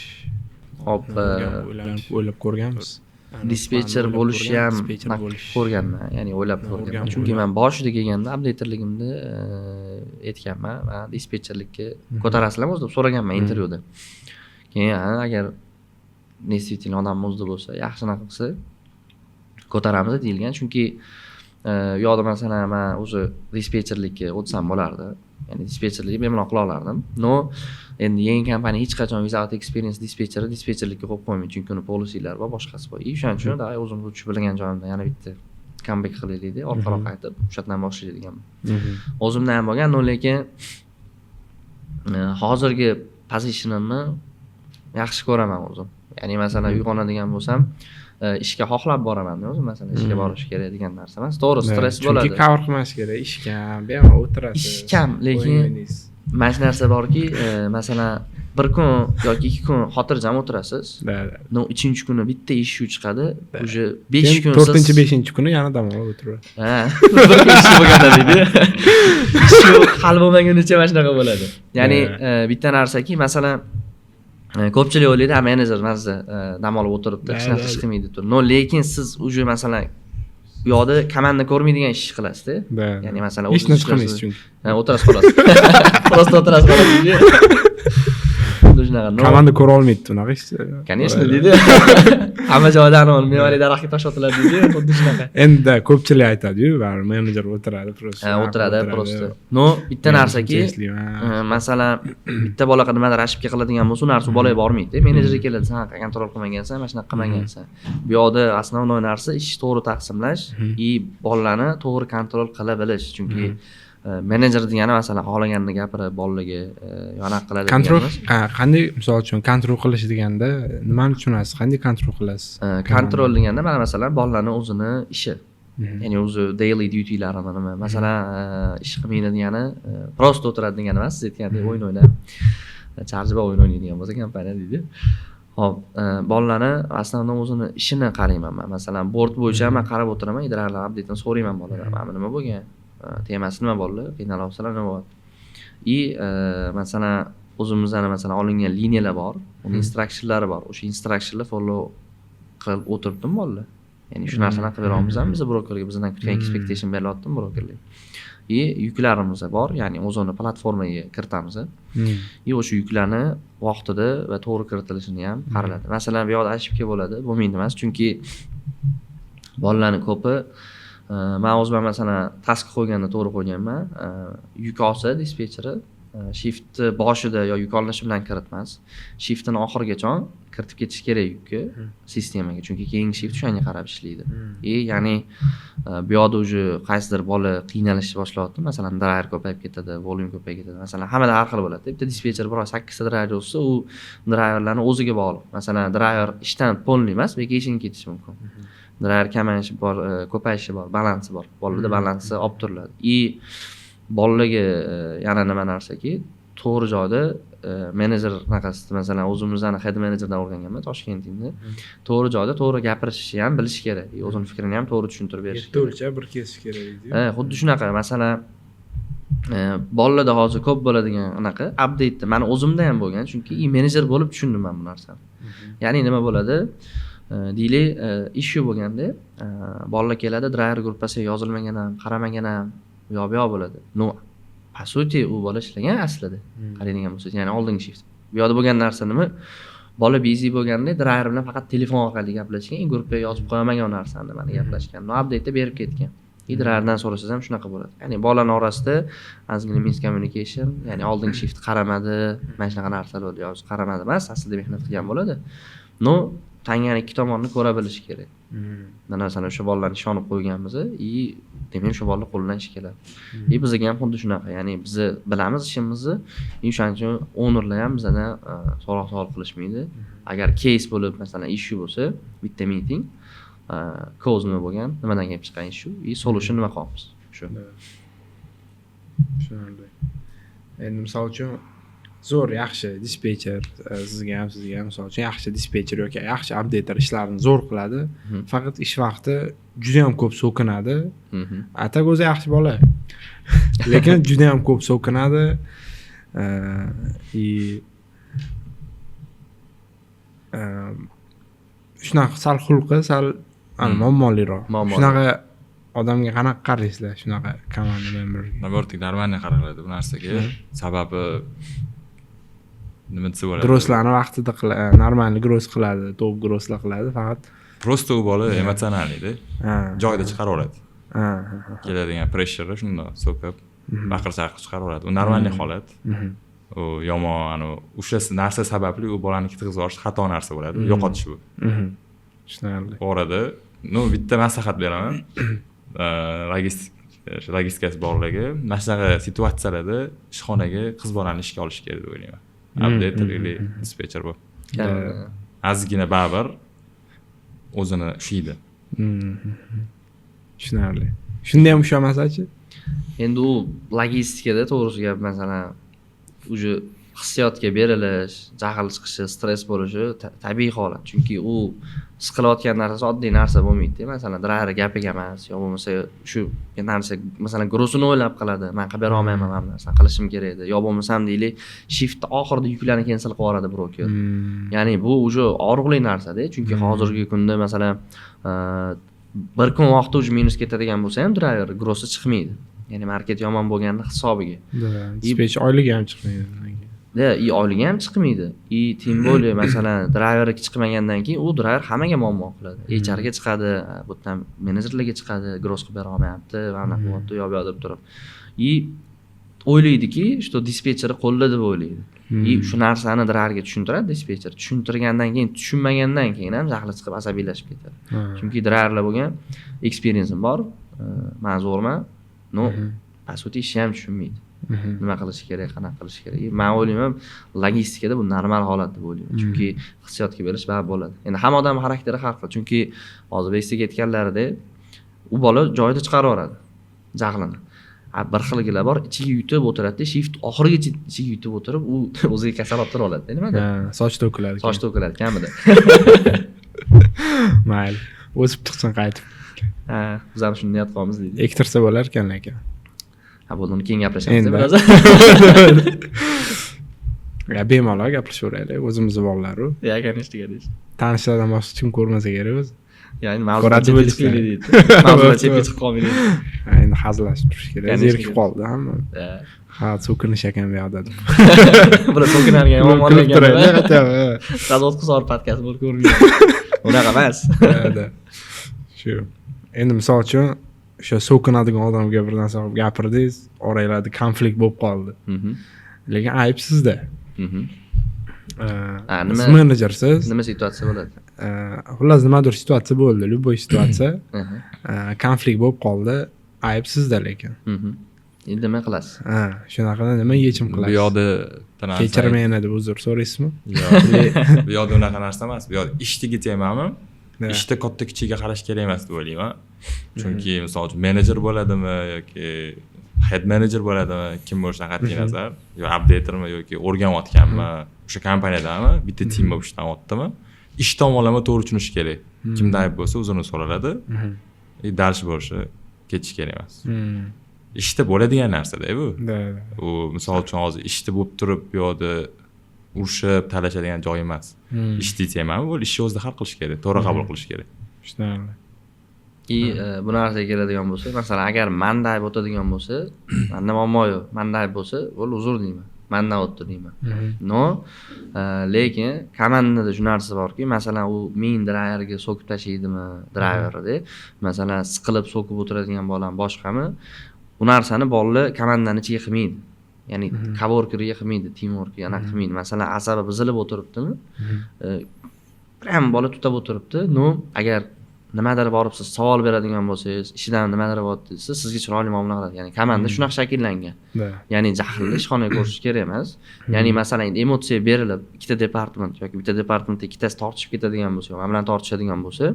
Hop, o'ylab ko'rganmiz. Dispetcher bo'lishni ham ko'rganman, ya'ni o'ylab ko'rganman. Chunki men boshida kelganda updaterligimni aytganman, men dispetcherlikka ko'tarasizlarmi o'zi deb so'raganman intervyuda. Keyin agar действительно odam o'zida bo'lsa, yaxshinaqa qilsa ko'taramiz deyilgan. Chunki u yoqda masalan men o'zi dispetcherlikka o'tsam bo'lardi. Ya'ni dispetcherlikni bemalol qila olardim. No, endi yangi kompaniya hech qachon without experience dispetcherlikka qo'yib qo'ymaydi, chunki uni policylar va boshqasi bor. O'shaning uchun o'zim tushib bilgan joyimda yana bitta comeback qilaylik-da, orqaroq qaytib, o'shadan boshlaydiganman. O'zimda ham bo'lgan, lekin hozirgi positionimni yaxshi ko'raman o'zim. Ya'ni masalan, uyg'onadigan bo'lsam, ishga xohlab boraman o'zim, masalan, ishga borish kerak degan narsa emas. To'g'ri, stress bo'ladi. Chunki cover qilmas kerak, ish kam, bemalol o'tirasiz. Ish kam, lekin mana shu narsa borki, masalan, bir kun yoki 2 kun xotirjam o'tirasiz. No, 3-chi kuni bitta ish shu chiqadi. O'sha 5 kun 4-5 kuni yana dam olib o'tirasiz. Bir kun ish bo'lganda deydi. Shu hal bo'lmagunicha mana shunaqa bo'ladi. Ya'ni bitta narsaki, masalan, ko'pchilik o'ylaydi, menejer mazza dam olib o'tiribdi, hech narsa ish qilmaydi deb turib. No, lekin siz uje masalan u yoqda komanda ko'rmaydigan ish qilasiz-da. Ya'ni masalan o'zingiz ish qilmaysiz chunki. O'tirasiz xolos. Просто o'tirasiz xolos. Komanda ko'ra olmaydi unaqa ish. Конечно deydi. Hamma joydan mevali daraxtga tosh otiladi deydi, xuddi shunaqa. Endi ko'pchilik aytadi-yu, baribir menejer o'tiradi просто. O'tiradi просто. No, bitta narsaki, masalan, bitta bolaga nimadir ashibga qiladigan bo'lsa, u narsa bolaga bormaydi. Menejerga keladi, sen kontrol qilmagansan, mana shunaqa qilmagansan. Bu yoqda основной narsa ish to'g'ri taqsimlash, bolalarni to'g'ri kontrol qila bilish. Chunki menejer degani masalan xohlaganini gapirib bolalarga yo'naq qiladi. Kontrol qanday, misol uchun kontrol qilish deganda nimani tushunasiz? Qanday kontrol qilasiz? Kontrol deganda mana masalan bolalarning o'zini ishi. Ya'ni o'zi daily duty'larini nima? Masalan, ish qilmaydi degani prosta o'tiradi degani emas, siz aytgandek o'yin o'ynab, charjba o'yin o'ynaydigan bo'lsa kompaniya deydi. Hop, bolalarni aslida o'zini ishini qarayman men. Masalan, board bo'yicha men qarab o'tiraman, idrarlar update'ini so'rayman bolalardan. Mana nima bo'lgan? Temasi nima bo'ldi? Qiynalibsizlar nima bo'ldi? Masalan, o'zimizdan masalan olingan liniyalar bor, uni instructionlari bor. O'sha instructionlar follow qilib o'tiribdimi bolalar? Ya'ni shu narsani qilib beramiz biz brokerga, bizdan kutgan expectation berilyaptimi brokerga? yuklarimiz bor, ya'ni o'zini platformaga kiritamiz. O'sha yuklarni vaqtida va to'g'ri kiritilishini ham qaraladi. Masalan, bu yoqda ошибка bo'ladi, bo'lmaydi emas, chunki bolalarning ko'pi men o'zim masalan task qo'yganda to'g'ri qo'yganman. Yuk olsa dispetcheri shiftni boshida yo yuk olinishi bilan kiritmas. Shiftini oxirigacha kiritib ketish kerak yukka sistemaga, chunki keyingi shift o'shanga qarab ishlaydi. Ya'ni bu yoqda уже qaysidir bola qiynalishni boshlayapti. Masalan, driver ko'payib ketadi, volyum ko'payib ketadi. Masalan, hammada har xil bo'ladi. Bitta dispetcher biror 8 ta driver bo'lsa, u driverlarni o'ziga bog'liq. Masalan, driver ishdan polniy emas, vacation ketishi mumkin. Driver kamayishi bor, ko'payishi bor, balansi bor. Bolalarda balansi olib turiladi. Bolalarga yana nima narsaki, to'g'ri joyda menejer naqasida, masalan, o'zimizdan head managerdan o'rganganman Toshkentda. To'g'ri joyda to'g'ri gapirishni ham bilish kerak. O'zining fikrini ham to'g'ri tushuntirib berish kerak. To'g'richa bir kesish kerak. Xuddi shunaqa. Masalan, bolalarda hozir ko'p bo'ladigan anaqa update'da meni o'zimda ham bo'lgan, chunki menejer bo'lib tushundim men bu narsani. Ya'ni nima bo'ladi? Deylik, issue bo'lganda, bolalar keladi, driver gruppasiga yozilmagan ham, qaramagan ham, yo'q bo'ladi. No, по сути, u bola ishlagan aslida. Qaraydigan bo'lsangiz, ya'ni oldingi shift. Bu yoqda bo'lgan narsa nima? Bola busy bo'lganda driver bilan faqat telefon orqali gaplashgan, gruppaga yozib qo'ymagan narsani mana gaplashgan. No, update'da berib ketgan. Driverdan so'rasangiz ham shunaqa bo'ladi. Ya'ni bolalar orasida ozgina miscommunication, ya'ni oldingi shift qaramadi, mana shunaqa narsalar bo'ladi, yoki qaramadi emas, aslida mehnat qilgan bo'ladi. No, tangani ikki tomonni ko'ra bilish kerak. Mana masalan o'sha bolalarni ishonib qo'yganmiz, demak o'sha bolalar qo'lidan ish keladi. Bizga ham xuddi shunaqa, ya'ni biz bilamiz ishimizni, o'shaning uchun ownerlar ham bizdan so'roq savol qilishmaydi. Agar case bo'lib, masalan, issue bo'lsa, bitta meeting, cause nima bo'lgan, nimadan kelib chiqqan issue, solution nima qilamiz. Shu. Tushunarli. Endi misol uchun zo'r, yaxshi dispetcher, sizga ham misol uchun yaxshi dispetcher yoki yaxshi updater ishlarini zo'r qiladi, faqat ish vaqti juda ham ko'p so'kinadi. Atak o'zi yaxshi bola. Lekin juda ham ko'p so'kinadi. Shunaqa sal xulqi, sal muammoliroq. Shunaqa odamga qanaqa qaraysizlar? Shunaqa komanda memberga. Nabortik normalniy qaraladi bu narsaga. Sababi nima desa bo'ladi? Grosslarni vaqtida qiladi, normalniy gross qiladi, top grosslar qiladi, faqat prosto u bola emotsionalida. Joyida chiqaraveradi. Keladigan pressure shundoq so'kib, baqir-chaqir chiqaraveradi. U normalniy holat. U yomon, o'sha narsa sababli u bolani tig'iz olish xato narsa bo'ladi, yo'qotish bu. Tushunarli. Orada, bitta maslahat beraman. Logistikasi borlarga, mana shunaqa situatsiyalarda ishxonaga qiz bolani ishga olish kerak deb o'ylayman. Updater или dispetcher bu. Ozgina baribir o'zini ushlaydi. Tushunarli. Shunda ham ushlamasa-chi? Endi u logistikada to'g'risi gap, masalan, uje hissiyotga berilish, jahl chiqishi, stress bo'lishi tabiiy holat. Chunki u his qilayotgan narsa oddiy narsa bo'lmaydi. Masalan, driver gapiga emas, yo bo'lmasa shu narsa, masalan, grossini o'ylab qiladi. Men qilib bera olmayman, mana narsani qilishim kerak edi. Yo bo'lmasam deylik, shift oxirida yuklarni cancel qilib yuboradi broker. Ya'ni bu uje og'riqli narsa-da, chunki hozirgi kunda masalan bir kun vaqtda uje minus ketadigan bo'lsa ham driver grossi chiqmaydi. Ya'ni market yomon bo'lganda hisobiga. Dispetch oyligi ham chiqmaydi. Oyligi ham chiqmaydi. Tim bo'ldi, masalan, driver chiqmagandan keyin u driver hammaga muammo qiladi. HRga chiqadi, bu yerdan menejerlarga chiqadi, gross qilib bera olmayapti, mana qilyapti, yo bu deb turib. O'ylaydiki, shu dispetcheri qo'lda deb o'ylaydi. Shu narsani driverga tushuntiradi dispetcher. Tushuntirgandan keyin, tushunmagandan keyin ham jahli chiqib asabiylashib ketadi. Chunki driverlar bo'lgan experience'im bor, men zo'rman. No, по сути, ish ham tushunmaydi. Nima qilish kerak, qanaqa qilish kerak. Men o'ylayman, logistikada bu normal holat deb o'ylayman. Chunki hissiyotga berish ba'zi bo'ladi. Endi hamma odam xarakteri har xil. Chunki hozir besiga aytganlarida u bola joyida chiqaraveradi jahlini. Bir xilgilar bor, ichiga yutib o'tiradi, shift oxirigacha ichiga yutib o'tirib, u o'ziga kasal olib turadi, nimada? Soch to'kiladi. Soch to'kiladi kamida. Mayli, o'sib chiqsin qaytib. Biz ham shuni niyat qilamiz deydi. Ektirsa bo'lar ekan lekin. Buni keyin gaplashamiz biroz. Bemalol gaplashaveraylik, o'zimizni bolalar-ku. Конечно. Tanishlardan boshqa kim ko'rmasa kerak o'zi. Ya'ni mavzudan Ko'radi chetga chiqmaydi deydi. Mavzudan chetga chiqib qolmaydi. Endi hazillashib turish kerak. Yani Zerikib shunga- qoldi hamma. Ha, so'kinish ekan bu yoqda. Bular so'kinargan yomon Kulib turadi, ekan. aytyapman. Sad 30 soat podkast bo'lib ko'ringan. Unaqa emas. Da. Shu. Endi misol uchun o'sha so'kinadigan odamga bir narsa qilib gapirdingiz, oranglarda konflikt bo'lib qoldi. Lekin ayb sizda. nima- Siz menejersiz. Nima situatsiya bo'ladi? Xullas nimadir situatsiya bo'ldi, любой situatsiya. Konflikt bo'lib qoldi, ayb sizda lekin. Endi nima qilasiz? Ha, shunaqada nima yechim Bu qilasiz? yoqda Kechir meni deb uzr so'raysizmi? bu yoqda unaqa narsa emas. Bu yoqda ishga tegmanmi? Ishda katta kichigiga qarash kerak emas deb o'ylayman. Chunki misol uchun menejer bo'ladimi yoki head manager bo'ladimi, kim bo'lishidan qat'iy nazar, yo updatermi yoki o'rganayotganmi, o'sha kompaniyadami, bitta team bo'lib ishlayaptimi? Ish tomonlama to'g'ri tushunish kerak. Kimda ayb bo'lsa o'zini so'raladi. Dalish bo'lishi ketish kerak emas. Ishda bo'ladigan narsa-da bu. U misol uchun hozir ishda bo'lib turib, bu yoqda urushib, talashadigan joy emas. Ish deyman, bu ishni o'zida hal qilish kerak, to'g'ri qabul qilish kerak. Tushunarli. Bu narsaga keladigan bo'lsak, masalan, agar manda ayb o'tadigan bo'lsa, manda muammo yo'q. Manda ayb bo'lsa, bo'l uzr deyman. Mandan o'tdi deyman. No, lekin komandada shu narsa borki, masalan, u men driverga so'kib tashlaydimi, driverda, masalan, siqilib so'kib o'tiradigan bolam boshqami, bu narsani bolalar komandani ichiga qilmaydi. Ya'ni coworkerga qilmaydi, teamworkga anaqa qilmaydi. Masalan, asabi buzilib o'tiribdimi? Ham bola tutab o'tiribdi. No, agar nimadir borib siz savol beradigan bo'lsangiz, ishidan nimadir bo'lyapti desa, sizga chiroyli muomala qiladi. Ya'ni komanda shunaqa shakllangan. Ya'ni jahlni ishxonaga ko'rsatish kerak emas. Ya'ni masalan, emotsiya berilib, ikkita departament yoki bitta departamentda ikkitasi tortishib ketadigan bo'lsa, men bilan tortishadigan bo'lsa,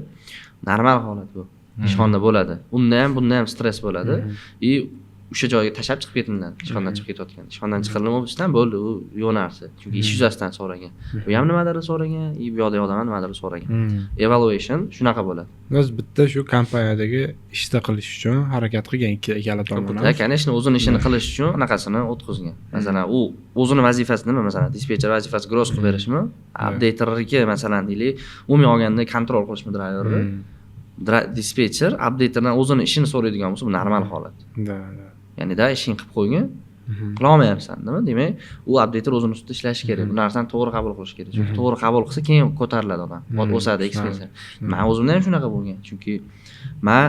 normal holat bu. Ishxonada bo'ladi. Unda ham, bunda ham stress bo'ladi. O'sha joyga tashab chiqib ketinglar. Ishxonadan chiqib ketayotgan. Ishxonadan chiqarilib bo'lishdan bo'ldi, u yo'q narsa. Chunki ish yuzasidan so'ragan. Bu ham nimadir so'ragan, bu yoqda odam ham nimadir so'ragan. Evaluation shunaqa bo'ladi. Biz bitta shu kompaniyadagi ishda qilish uchun harakat qilgan ikkala tomon. Конечно, o'zini ishini qilish uchun anaqasini o'tkazgan. Masalan, u o'zini vazifasi nima? Masalan, dispetcher vazifasi gross qilib berishmi? Updaterga masalan deylik, umumiy olganda kontrol qilishmi driverni? Dispetcher updaterdan o'zini ishini so'raydigan bo'lsa, bu normal holat. Ya'ni ishing qilib qo'ygan, qila olmayapsan, nima? Demak, u updater o'zini ustida ishlashi kerak. Bu narsani to'g'ri qabul qilish kerak. Chunki to'g'ri qabul qilsa, keyin ko'tariladi odam. O'sadi, ekspertiza. Men o'zimda ham shunaqa bo'lgan. Chunki men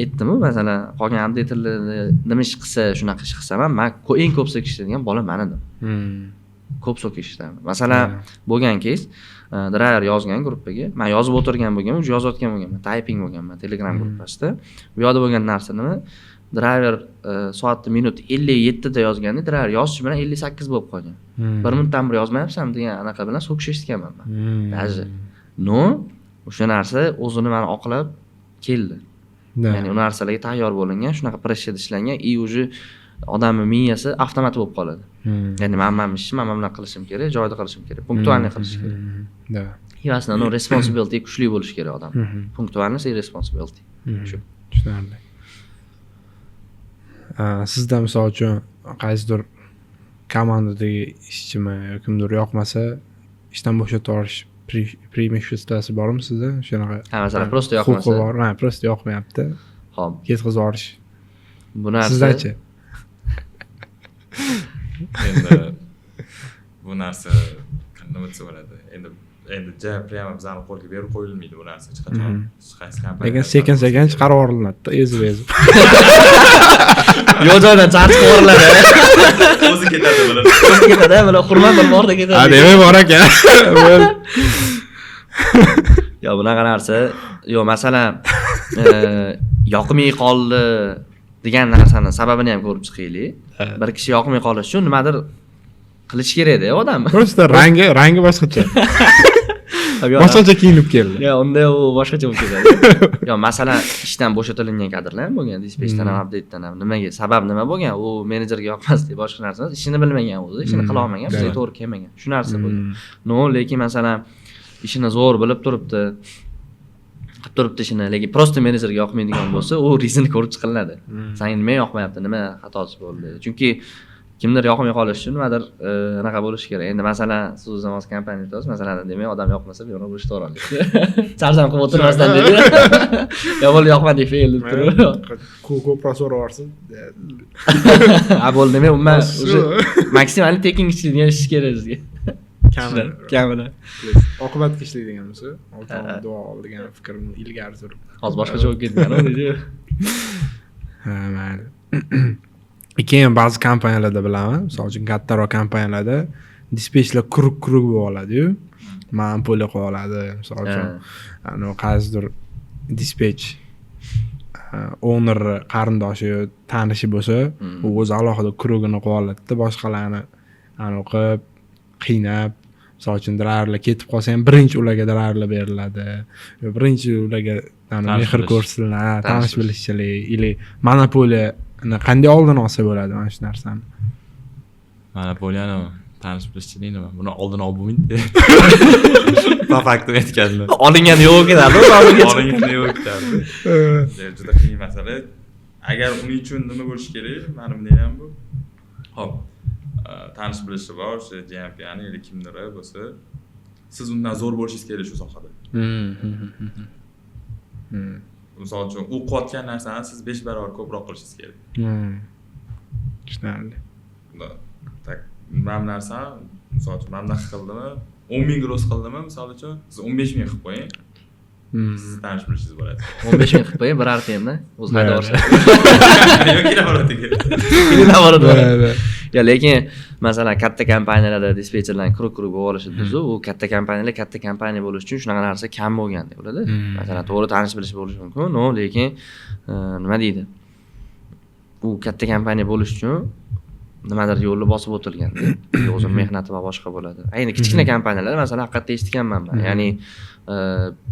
aytdim-ku, masalan, qolgan updaterlarni nima ish qilsa, shunaqa ish qilsam ham, men eng ko'p so'kishadigan bola men edim. Ko'p so'kishdim. Masalan, bo'lgan keys driver yozgan gruppaga, men yozib o'tirgan bo'lganman, o'zi yozayotgan bo'lganman, typing bo'lganman Telegram gruppasida. Bu yoqda bo'lgan narsa nima? Driver soatda minut 57 da yozganda driver yozish bilan 58 bo'lib qolgan. 1 minutdan bir yozmayapsan degan anaqa bilan so'kish eshitganman men. Даже no, o'sha narsa o'zini meni oqlab keldi. Ya'ni u narsalarga tayyor bo'lingan, shunaqa pressure ishlangan, уже odamning miyasi avtomat bo'lib qoladi. Ya'ni men ishni men bilan qilishim kerak, joyida qilishim kerak, punktualni qilish kerak. Da. Yasna, no responsibility kuchli bo'lish kerak odam. Punktualness и responsibility. Shu. Tushunarli. Sizda misol uchun qaysidir komandadagi ishchimi yoki kimdir yoqmasa, ishdan bo'shatib yuborish preimуществоsi bormi sizda? Shunaqa. Ha, masalan, prosta yoqmasa. Huquqi bor, prosta yoqmayapti. Xo'p. Ketkazib yuborish. Bu narsa Sizdachi? Endi bu narsa nima desa bo'ladi? Endi prямо bizani qo'lga berib qo'yilmaydi bu narsa hech qachon. Qaysi kompaniya. Lekin sekin chiqarib yuboriladi, ezib. Yo'q joydan charch qo'riladi. O'zi ketadi bular. O'zi ketadi, bular hurmat bir borda ketadi. Ha, demak bor ekan. Yo, bunaqa narsa, yo masalan, yoqmay qoldi degan narsani sababini ham ko'rib chiqaylik. Bir kishi yoqmay qolishi uchun nimadir qilish kerak-da odam. Prosta rangi boshqacha. Boshqacha kiyinib keldi. Yo, unda u boshqacha bo'lib ketadi. Yo, masalan, ishdan bo'shatilgan kadrlar ham bo'lgan, dispetchdan ham, update'dan ham. Nimaga? Sabab nima bo'lgan? U menejerga yoqmasdi, boshqa narsa emas. Ishini bilmagan o'zi, ishini qila olmagan, bizga to'g'ri kelmagan. Shu narsa bo'lgan. No, lekin masalan, ishini zo'r bilib turibdi. Qilib turibdi ishini, lekin prosta menejerga yoqmaydigan bo'lsa, u reason ko'rib chiqiladi. Senga nima yoqmayapti, nima xatosi bo'ldi? Chunki kimdir yoqmay qolishi uchun nimadir anaqa bo'lishi kerak. Endi masalan, siz o'zingiz hozir kompaniya aytasiz, masalan, demak, odam yoqmasa, bu yerni urishib o'raylik. Charjam qilib o'tirmasdan dedi. Yo, bo'ldi, yoqmadi, fail deb turib. Ko'proq so'rayapsiz. Ha, bo'ldi, men umuman o'sha maksimal tekin kichikligini yashash kerak bizga. Kamida. Oqibatga ishlaydiganmisiz? Alloh duo degan fikrimni ilgari surib. Hozir boshqacha bo'lib ketgan-ku. Ha, mayli. Keyin ba'zi kompaniyalarda bilaman, misol uchun kattaroq kompaniyalarda dispetchlar quruq bo'lib oladi-yu, monopoliya qilib oladi. Misol uchun qaysidir dispetch owner qarindoshi tanishi bo'lsa, u o'zi alohida quruqini qilib oladi-da, boshqalarni qilib qiynab, misol uchun driverlar ketib qolsa ham birinchi ularga driverlar beriladi. Birinchi ularga mehr ko'rsatiladi, tanish bilishchilik, ili monopoliya qanday oldini olsa bo'ladi mana shu narsani? Monopoliyani tanish bilishchilik nima? Buni oldini olib bo'lmaydi. Po faktu aytgandim. Olingani yo'q ketadi, olingani yo'q ketadi. Juda qiyin masala. Agar uning uchun nima bo'lishi kerak? Menimda ham bu. Xo'p, tanish bilishi bor, o'sha GMP'ni yoki kimdir bo'lsa, siz undan zo'r bo'lishingiz kerak shu sohada. Misol uchun u qilayotgan narsani siz 5 barobar ko'proq qilishingiz kerak. Tushunarli. Tak, men narsani, misol uchun men naqd qildimmi, 10,000 gross qildimmi, misol uchun siz 15,000 qilib qo'ying. Siz tanish bilishingiz bo'ladi. 15,000 qilib qo'ying, bir RTMni o'zi hayda borsa. Yo'q, laboratoriyaga. Laboratoriya. Ya, lekin masalan katta kompaniyalarda dispetcherlarning quruq bo'lib olishdi-ku, u katta kompaniya bo'lish uchun shunaqa narsa kam bo'lganda bo'ladi. Masalan, to'g'ri tanish bilish bo'lishi mumkin, lekin nima deydi? U katta kompaniya bo'lish uchun nimadir yo'lni bosib o'tilganda, o'zining mehnati va boshqa bo'ladi. Ayni kichkina kompaniyalar, masalan, haqiqatda eshitganman men. Ya'ni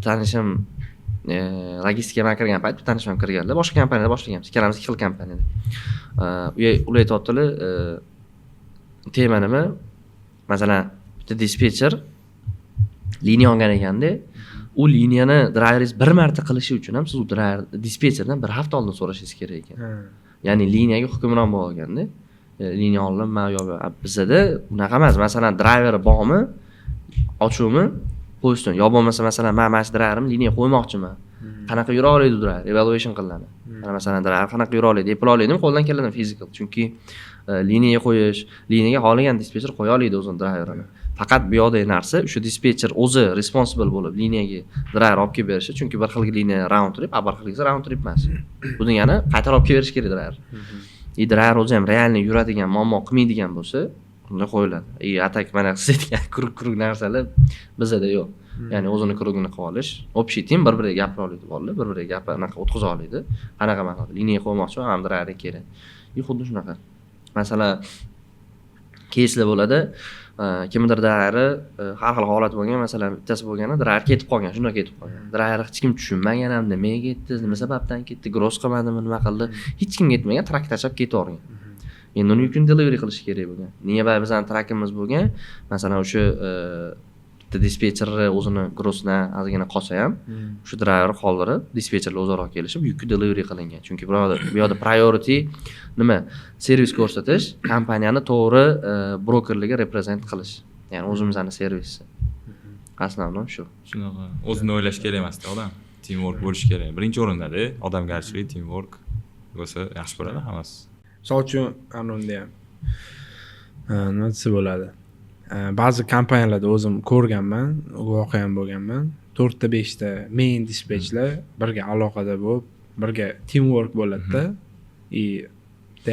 tanishim logistikaga kirgan payt tanishim kirganlar, boshqa kompaniyada boshlaganmiz. Ikkalamiz ikki xil kompaniyada. Ular aytibdilar, tema nima? Masalan, bitta dispetcher liniya olgan ekanda, u liniyani driveringiz bir marta qilishi uchun ham siz u dispetcherdan bir hafta oldin so'rashingiz kerak ekan. Ya'ni liniyaga hukmron bo'lganda, liniya olinma yo'q. Bizda unaqa emas. Masalan, driveri bormi? Ochuvmi? Qo'ysin. Yo bo'lmasa, masalan, men mana shu driverimni liniyaga qo'ymoqchiman. Qanaqa yura oladi driver? Evaluation qilinadi. Masalan, driver qanaqa yura oladi? Eplay oladimi? Qo'ldan keladi physical. Chunki liniyaga qo'yish, liniyaga xohlagan dispetcher qo'ya oladi o'zining driverini. Faqat bu yoqdagi narsa o'sha dispetcher o'zi responsible bo'lib liniyaga driver olib kelib berishi, chunki bir xil liniya round trip, bir xil round trip emas. Bu degani qaytarib olib kelib berish kerak driver. Driver o'zi ham realniy yuradigan, muammo qilmaydigan bo'lsa, unda qo'yiladi. Atak mana siz aytgan quruq narsalar bizda yo'q. Ya'ni o'zini quruqini qilib olish, общий team bir-biriga gapira oladi bolalar, bir-biriga gap anaqa o'tkaza oladi. Qanaqa maqsad? Liniya qo'ymoqchiman, ham driver kerak. Xuddi shunaqa. Masalan, keyslar bo'ladi. Kimdir driveri har xil holat bo'lgan, masalan, bittasi bo'lganda driver ketib qolgan, shunday ketib qolgan. Driver hech kim tushunmagan ham, nimaga ketdi, nima sababdan ketdi, gross qilmadimi, nima qildi, hech kim ketmagan, trak tashlab ketavergan. Endi uni yukini delivery qilish kerak bo'lgan. Niye bizning trakimiz bo'lgan? Masalan, o'sha bitta dispetcherni o'zini grossdan ozgina qolsa ham, shu driver qoldirib, dispetcherlar o'zaro kelishib yukni delivery qilingan. Chunki bu yoqda priority nima? Servis ko'rsatish, kompaniyani to'g'ri brokerlarga reprezent qilish. Ya'ni o'zimizning servisi. Aslan shu. Shunaqa. O'zini o'ylash kerak emas-da odam. Teamwork bo'lish kerak. Birinchi o'rinda-da, odamgarchilik, teamwork bo'lsa yaxshi bo'ladi hammasi. Misol uchun unda ham nima desa bo'ladi? Ba'zi kompaniyalarda o'zim ko'rganman, voqea ham bo'lganman. 4 ta 5 ta main dispetchlar birga aloqada bo'lib, birga teamwork bo'ladi-da.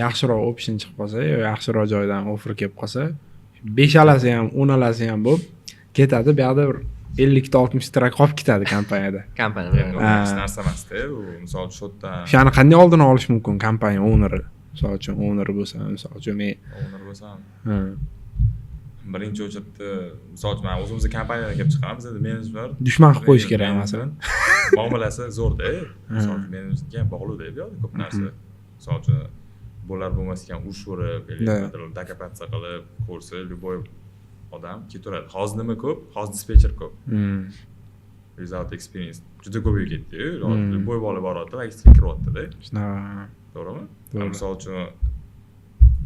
Yaxshiroq option chiqib qolsa, yo yaxshiroq joydan offer kelib qolsa, 5alasi ham, 10alasi ham bo'lib ketadi. Bu yoqda 50 ta 60 ta qolib ketadi kompaniyada. Kompaniyada narsa emas-da, u misol uchun shuni qanday oldini olish mumkin kompaniya owneri? Misol uchun owner bo'lsa, misol uchun men owner bo'lsam. Birinchi o'chiribdi, misol uchun men o'zimizning kompaniyadan kelib chiqaman, bizda menejer dushman qilib qo'yish kerak masalan. Muomalasi zo'r-da. Misol uchun menejerga bog'liq-da, bu yoqda ko'p narsa. Misol uchun bo'lar bo'lmasgan urushib, dokapatsiya qilib ko'rsa, любой odam ketaveradi. Hozir nima ko'p? Hozir dispetcher ko'p. Without experience. Juda ko'payib ketdi-yu. Любой bola boryapti, logistika kiryapti-da. Shunaqa. To'g'rimi? Misol uchun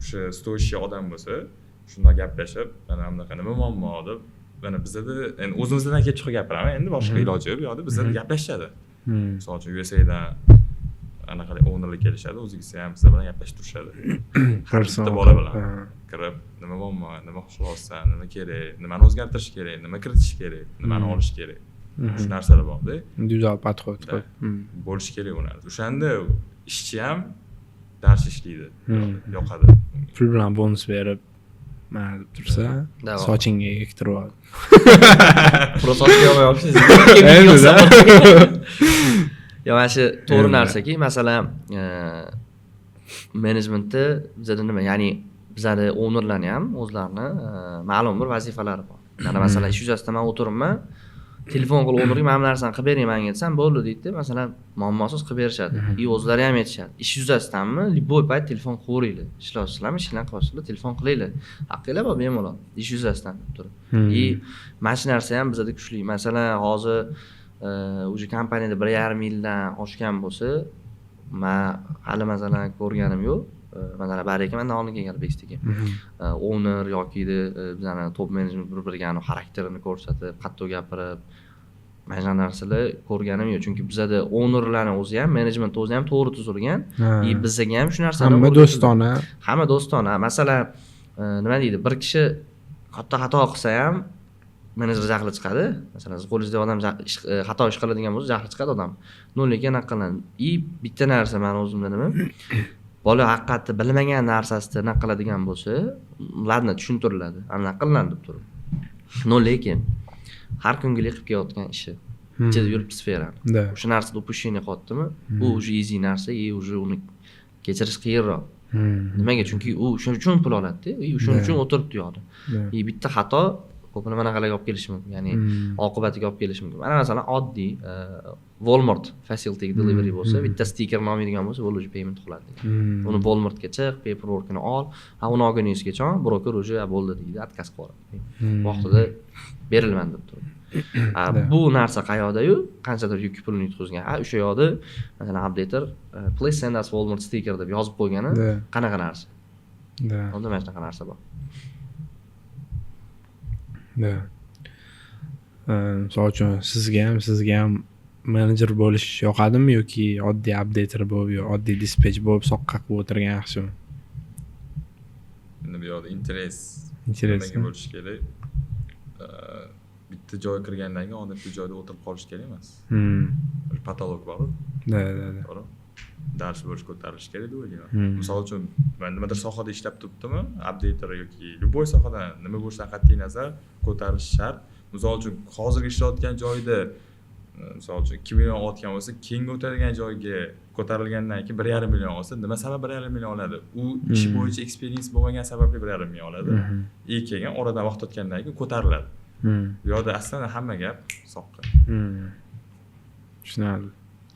o'sha stoychiy odam bo'lsa shundan gaplashib mana bunaqa nima muammo deb mana bizada endi o'zimizdan kelib chiqib gapiraman endi boshqa iloji yo'q bu yoqda bizada gaplashishadi misol uchun USAdan anaqa ownerlar kelishadi o'zingizda ham sizlar bilan gaplashib turishadi har bitta bola bilan kirib nima muammo nima xohlayapsan nima kerak nimani o'zgartirish kerak nima kiritish kerak nimani olish kerak shu narsalar borda individual подход bo'lishi kerak u narsa o'shanda ishchi ham dars ishlaydi yoqadi pul bilan bonus berib mana deb tursa sochingga ektirib ol просто yo mana shu to'g'ri narsaki masalan menejmentda bizada nima ya'ni bizada ownerlarni ham o'zlarini ma'lum bir vazifalari bor mana masalan ish yuzasidan man o'tiribman telefon qilib ownerga mana bu narsani qilib bering manga desam bo'ldi deydida masalan muammosiz qilib berishadi и o'zlari ham aytishadi ish yuzasidanmi любой payt telefon qilaveringlar ishlayapsizlarmi ishlarni qilyapsizlar telefon qilinglar haqqinglar bor bemalol ish yuzasidan deb turib и mana shu narsa ham bizada kuchli masalan hozir уже kompaniyada 1,5 yildan oshgan bo'lsa man hali masalan ko'rganim yo'q masalan bari aka mandan oldin kelgan Bekis aka owner yoki bizani top menejment bir-biriga xarakterini ko'rsatib qattiq gapirib mana shu narsalar ko'rganim yo'q chunki bizada ownerlarni o'zi ham menejment o'zi ham to'g'ri tuzilgan и bizga ham shu narsani hamma do'stona masalan nima deydi bir kishi katta xato qilsa ham menejer jahli chiqadi masalan siz qo'lingizda odam xato ish qiladigan bo'lsa jahli chiqadi odam lekin anaqa qiladi и bitta narsa mani o'zimda nima bola haqiqatda bilmagan narsasida anaqa qiladigan bo'lsa ladna tushuntiriladi anaqa qilinadi deb turib lekin har kungilik qilib kelayotgan ishi ichida yuribdi sferani o'sha narsada упущение qilyaptimi bu уже easy narsa и уже uni kechirish qiyinroq nimaga chunki u shuning uchun pul oladida и shuning uchun o'tiribdi yoqda и bitta xato ko'p nimalarga olib kelishi mumkin ya'ni oqibatiga olib kelishi mumkin mana masalan oddiy Walmart facility delivery bo'lsa bitta stiker olmaydigan bo'lsa bo'ldi уже payment qiladi uni Walmartga chiq paperworkini ol uni olguningizga chon broker уже bo'ldi deydi отказ qilib vaqtida berilman deb turib bu narsa qayoqdayu qanchadir yuk pulni yutqizgan o'sha yoqda masalan updater please send us Walmart sticker deb yozib qo'ygani qanaqa narsa unda mana shunaqa narsa bor misol uchun sizga ham menejer bo'lish yoqadimi yoki oddiy updater bo'lib yo oddiy dispetch bo'lib soqqa qilib o'tirgan yaxshimi endi bu yoqda interes nimaga bo'lishi kerak bitta joyga kirgandan keyin odatda joyda o'tirib qolish kerak emas patolog bor to'g'ri dars bo'lish ko'tarilishi kerak deb o'ylayman misol uchun man nimadir sohada ishlab turibdimi updater yoki любой sohadan nima bo'lishidan qat'iy nazar ko'tarilish shart misol uchun hozirgi ishlayotgan joyda misol uchun 2 million olayotgan bo'lsa keyingi o'tadigan joyga ko'tarilgandan keyin 1,5 million olsa nima sabab 1,5 million oladi u ish bo'yicha experience bo'lmagan sababli 1,5 million oladi keyin oradan vaqt o'tgandan keyin ko'tariladi bu yoqda aslida hamma gap soqqa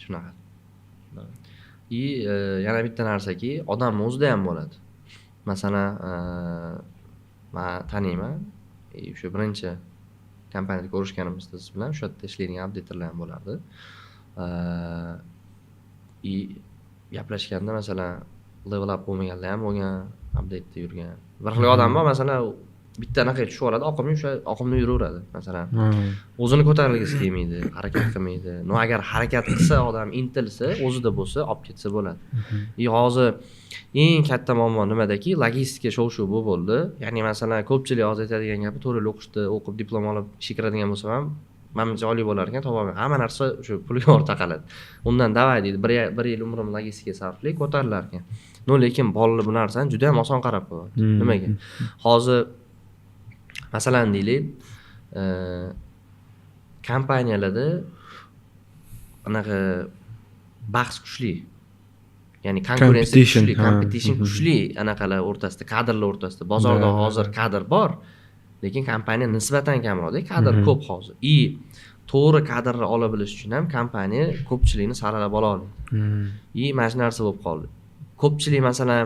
shunaqa и yana bitta narsaki odamni o'zida ham bo'ladi masalan man taniyman o'sha birinchi kompaniyada ko'rishganimizda siz bilan o'sha yerda ishlaydigan updaterlar ham bo'lardi и gaplashganda masalan level up bo'lmaganlar ham bo'lgan update'da yurgan bir xil odam bor masalan bitta anaqa tushib oladi oqimga o'sha oqimda yuraveradi masalan o'zini ko'tarilgisi kelmaydi harakat qilmaydi no agar harakat qilsa odam intilsa o'zida bo'lsa olib ketsa bo'ladi и hozir eng katta muammo nimadaki logistika shov bo'ldi ya'ni masalan ko'pchilik hozir aytadigan gapi 4 yil o'qib diplom olib ishga kiradigan bo'lsa ham manimcha oliy bo'lar ekan topolmayman hamma narsa o'sha pulga taqaladi undan davay deydi bir yil umrim logistikaga sarflay ko'tarilar ekan lekin bolalar bu narsani juda ham oson qarab qo'yadi nimaga hozir masalan deylik kompaniyalarda anaqa bahs kuchli ya'ni konkurensiya kuchli competition kuchli anaqalar o'rtasida kadrlar o'rtasida bozorda hozir kadr bor lekin kompaniya nisbatan kamroqda kadr ko'p hozir и to'g'ri kadrni ola bilish uchun ham kompaniya ko'pchilikni saralab ola oladi и mana shu narsa bo'lib qoldi ko'pchilik masalan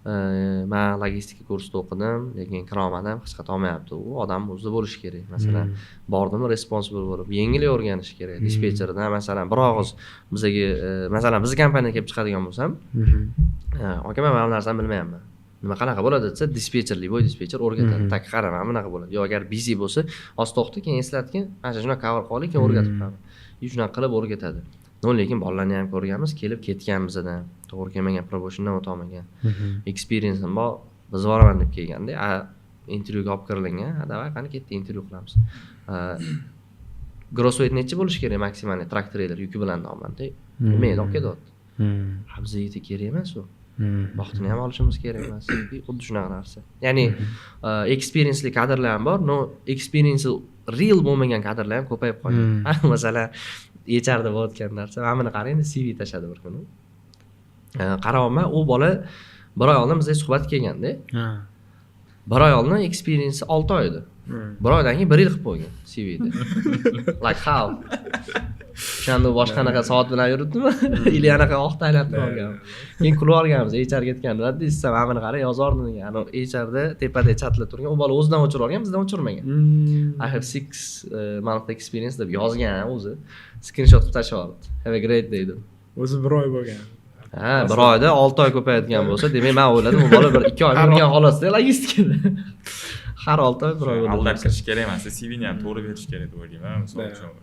man logistika kursida o'qidim lekin kira olmadim hech qayerda olmayapti u odam o'zida bo'lishi kerak masalan bordim responsible bo'lib yengil o'rganish kerak dispetcherdan masalan bir og'iz bizaga masalan bizni kompaniyaga kelib chiqadigan bo'lsam aka man bu narsani bilmayapman nima qanaqa bo'ladi desa dispetcherlik bo'y dispetcher o'rgatadi. Tak qara mana bunaqa bo'ladi. Yo agar busy bo'lsa, oz to'xta, keyin eslatgin, mana shunaqa cover qilib keyin o'rgatib qo'yaman. Shunaqa qilib o'rgatadi. Lekin bolalarni ham ko'rganmiz, kelib ketgan bizdan. To'g'ri kelmagan promotiondan o'ta olmagan. Experience'im bor, biz boraman deb kelganda, intervyuga olib kirilingan. Davay qani ketdi, intervyu qilamiz. Gross weight necha bo'lishi kerak maksimal traktorlar yuki bilan nomanda. Mayli olib ketyapti. Bizga yetib kerak emas u. Vaqtini ham olishimiz kerak emas. Xuddi shunaqa narsa. Ya'ni experience'li kadrlar ham bor, no experience real bo'lmagan kadrlar ham ko'payib qolgan. Masalan, HRda bo'layotgan narsa. Mana buni qarang, CV tashadi bir kuni. Qarayapman, u bola bir oy oldin bizga suhbatga kelganda. Bir oy oldin experience 6 oy edi. Bir oydan keyin 1 yil qilib qo'ygan CVda. Like how? O'shanda boshqa qanaqa soat bilan yuribdimi? Ili anaqa oqta aylantirib olgan. Keyin kulib olganmiz, HR ketganlar, desam, "Ha, buni qara, yozordim" degan. Ano HRda tepada chatlab turgan, u bola o'zidan o'chirib olgan, bizdan o'chirmagan. I have 6 month experience deb yozgan o'zi. Screenshot qilib tashlab olibdi. Have a great day deb. O'zi 1 oy bo'lgan. Ha, 1 oyda 6 oy ko'payadigan bo'lsa, demak men o'yladim, u bola bir 2 oy bo'lgan xolasda logistikada. Har 6 oy 1 oy bo'ldi. Aldab kirish kerak emas, CVni ham to'g'ri berish kerak deb o'ylayman. Misol uchun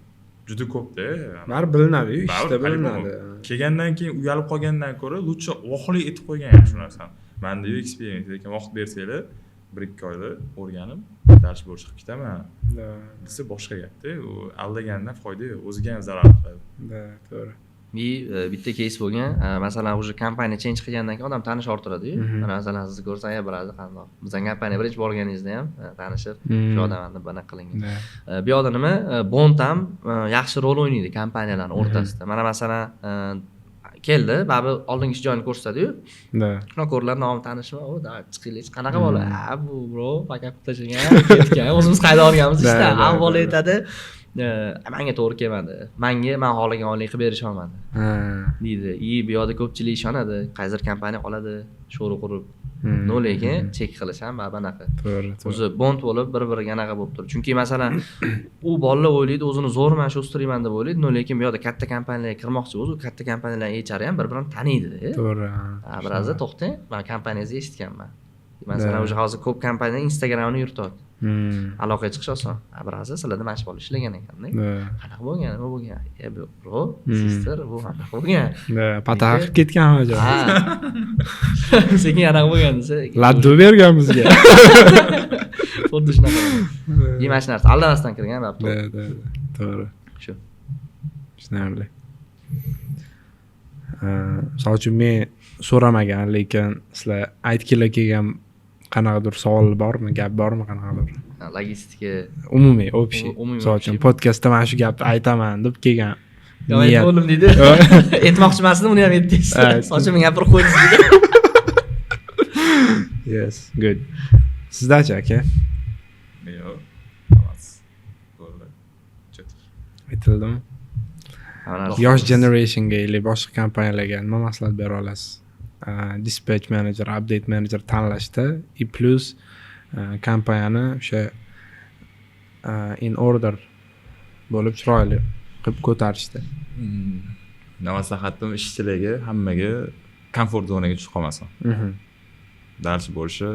juda ko'p-da. Baribir bilinadi, ishda bilinadi. Kelgandan keyin uyalib qolgandan ko'ra, lutcha vohli etib qo'ygan yaxshi narsani. Menda experience, lekin vaqt bersanglar, 1-2 oyda o'rganib, dars bo'lish qilib ketaman. Desa boshqa gapda, u aldagandan foyda yo'q, o'ziga ham zarar qiladi. To'g'ri. Bitta case bo'lgan, masalan, o'sha kompaniya change qilgandan keyin odam tanish orttiradi-yu. Mana masalan, sizni ko'rsam, "Ya biroz qandoq?" Bizning kompaniya birinchi borganingizda ham tanishib, shu odamni bana qilingan. Bu yoqda nima? Bond ham yaxshi rol o'ynaydi kompaniyalarning o'rtasida. Mana masalan, keldi, babi oldingi joyini ko'rsatadi-yu. Shuna ko'rlar nomi tanishmi? O, da chiqinglar, qanaqa bola? "Ha, bu bro, pakat tashlagan, ketgan. O'zimiz qayda olganmiz ishda." Avval aytadi, "Menga to'g'ri kelmadi. Men xohlagan oylik qilib berisha olmadi." deydi. Bu yoqda ko'pchilik ishonadi. Qayzir kompaniya qoladi, sho'ri qurib. Lekin chek qilish ham banaqa. To'g'ri. O'zi bond bo'lib, bir-biriga anaqa bo'lib turadi. Chunki masalan, u bolalar o'ylaydi, o'zini zo'rman, shu o'stirayman deb o'ylaydi. Lekin bu yoqda katta kompaniyalarga kirmoqchi bo'lsa, u katta kompaniyalarning HR ham bir-birini taniydi-da. To'g'ri. Biroz to'xtang, men kompaniyangizga eshitganman. Masalan, o'sha hozir ko'p kompaniyalar Instagramni yurityapti. Aloqaga chiqish oson. Biroz sizlarda mana shu bola ishlagan ekanda. Qanaqa bo'lgan, nima bo'lgan? Bro, sister, bu qanaqa bo'lgan? Pataq qilib ketgan hojat. Ha. Sekin anaqa bo'lgan desa, laddu bergan bizga. xuddi shunaqa. Mana shu narsa aldamasdan kirgan, To'g'ri. Shu. Tushunarli. Misol uchun men so'ramagan, lekin sizlar aytginglar kelgan qanaqadir savol bormi, gap bormi qanaqadir? Logistika umumiy, общий. Misol uchun podkastda mana shu gapni aytaman deb kelgan. Niyat bo'lim deydi. Aytmoqchi emasdim, uni ham aytdingiz. Sochim menga gapirib qo'ydingiz dedi. Yes, good. Sizdachi aka? Yo'q. Hammasi bo'ldi. Chetik. Aytildimi? Yosh generationga yoki boshqa kompaniyalarga nima maslahat bera olasiz? Dispatch manager, update manager tanlashda plus kompaniyani o'sha in order bo'lib chiroyli qilib ko'tarishda. Maslahatim ishchilarga hammaga komfort zonaga tushib qolmasin. Dars bo'lishi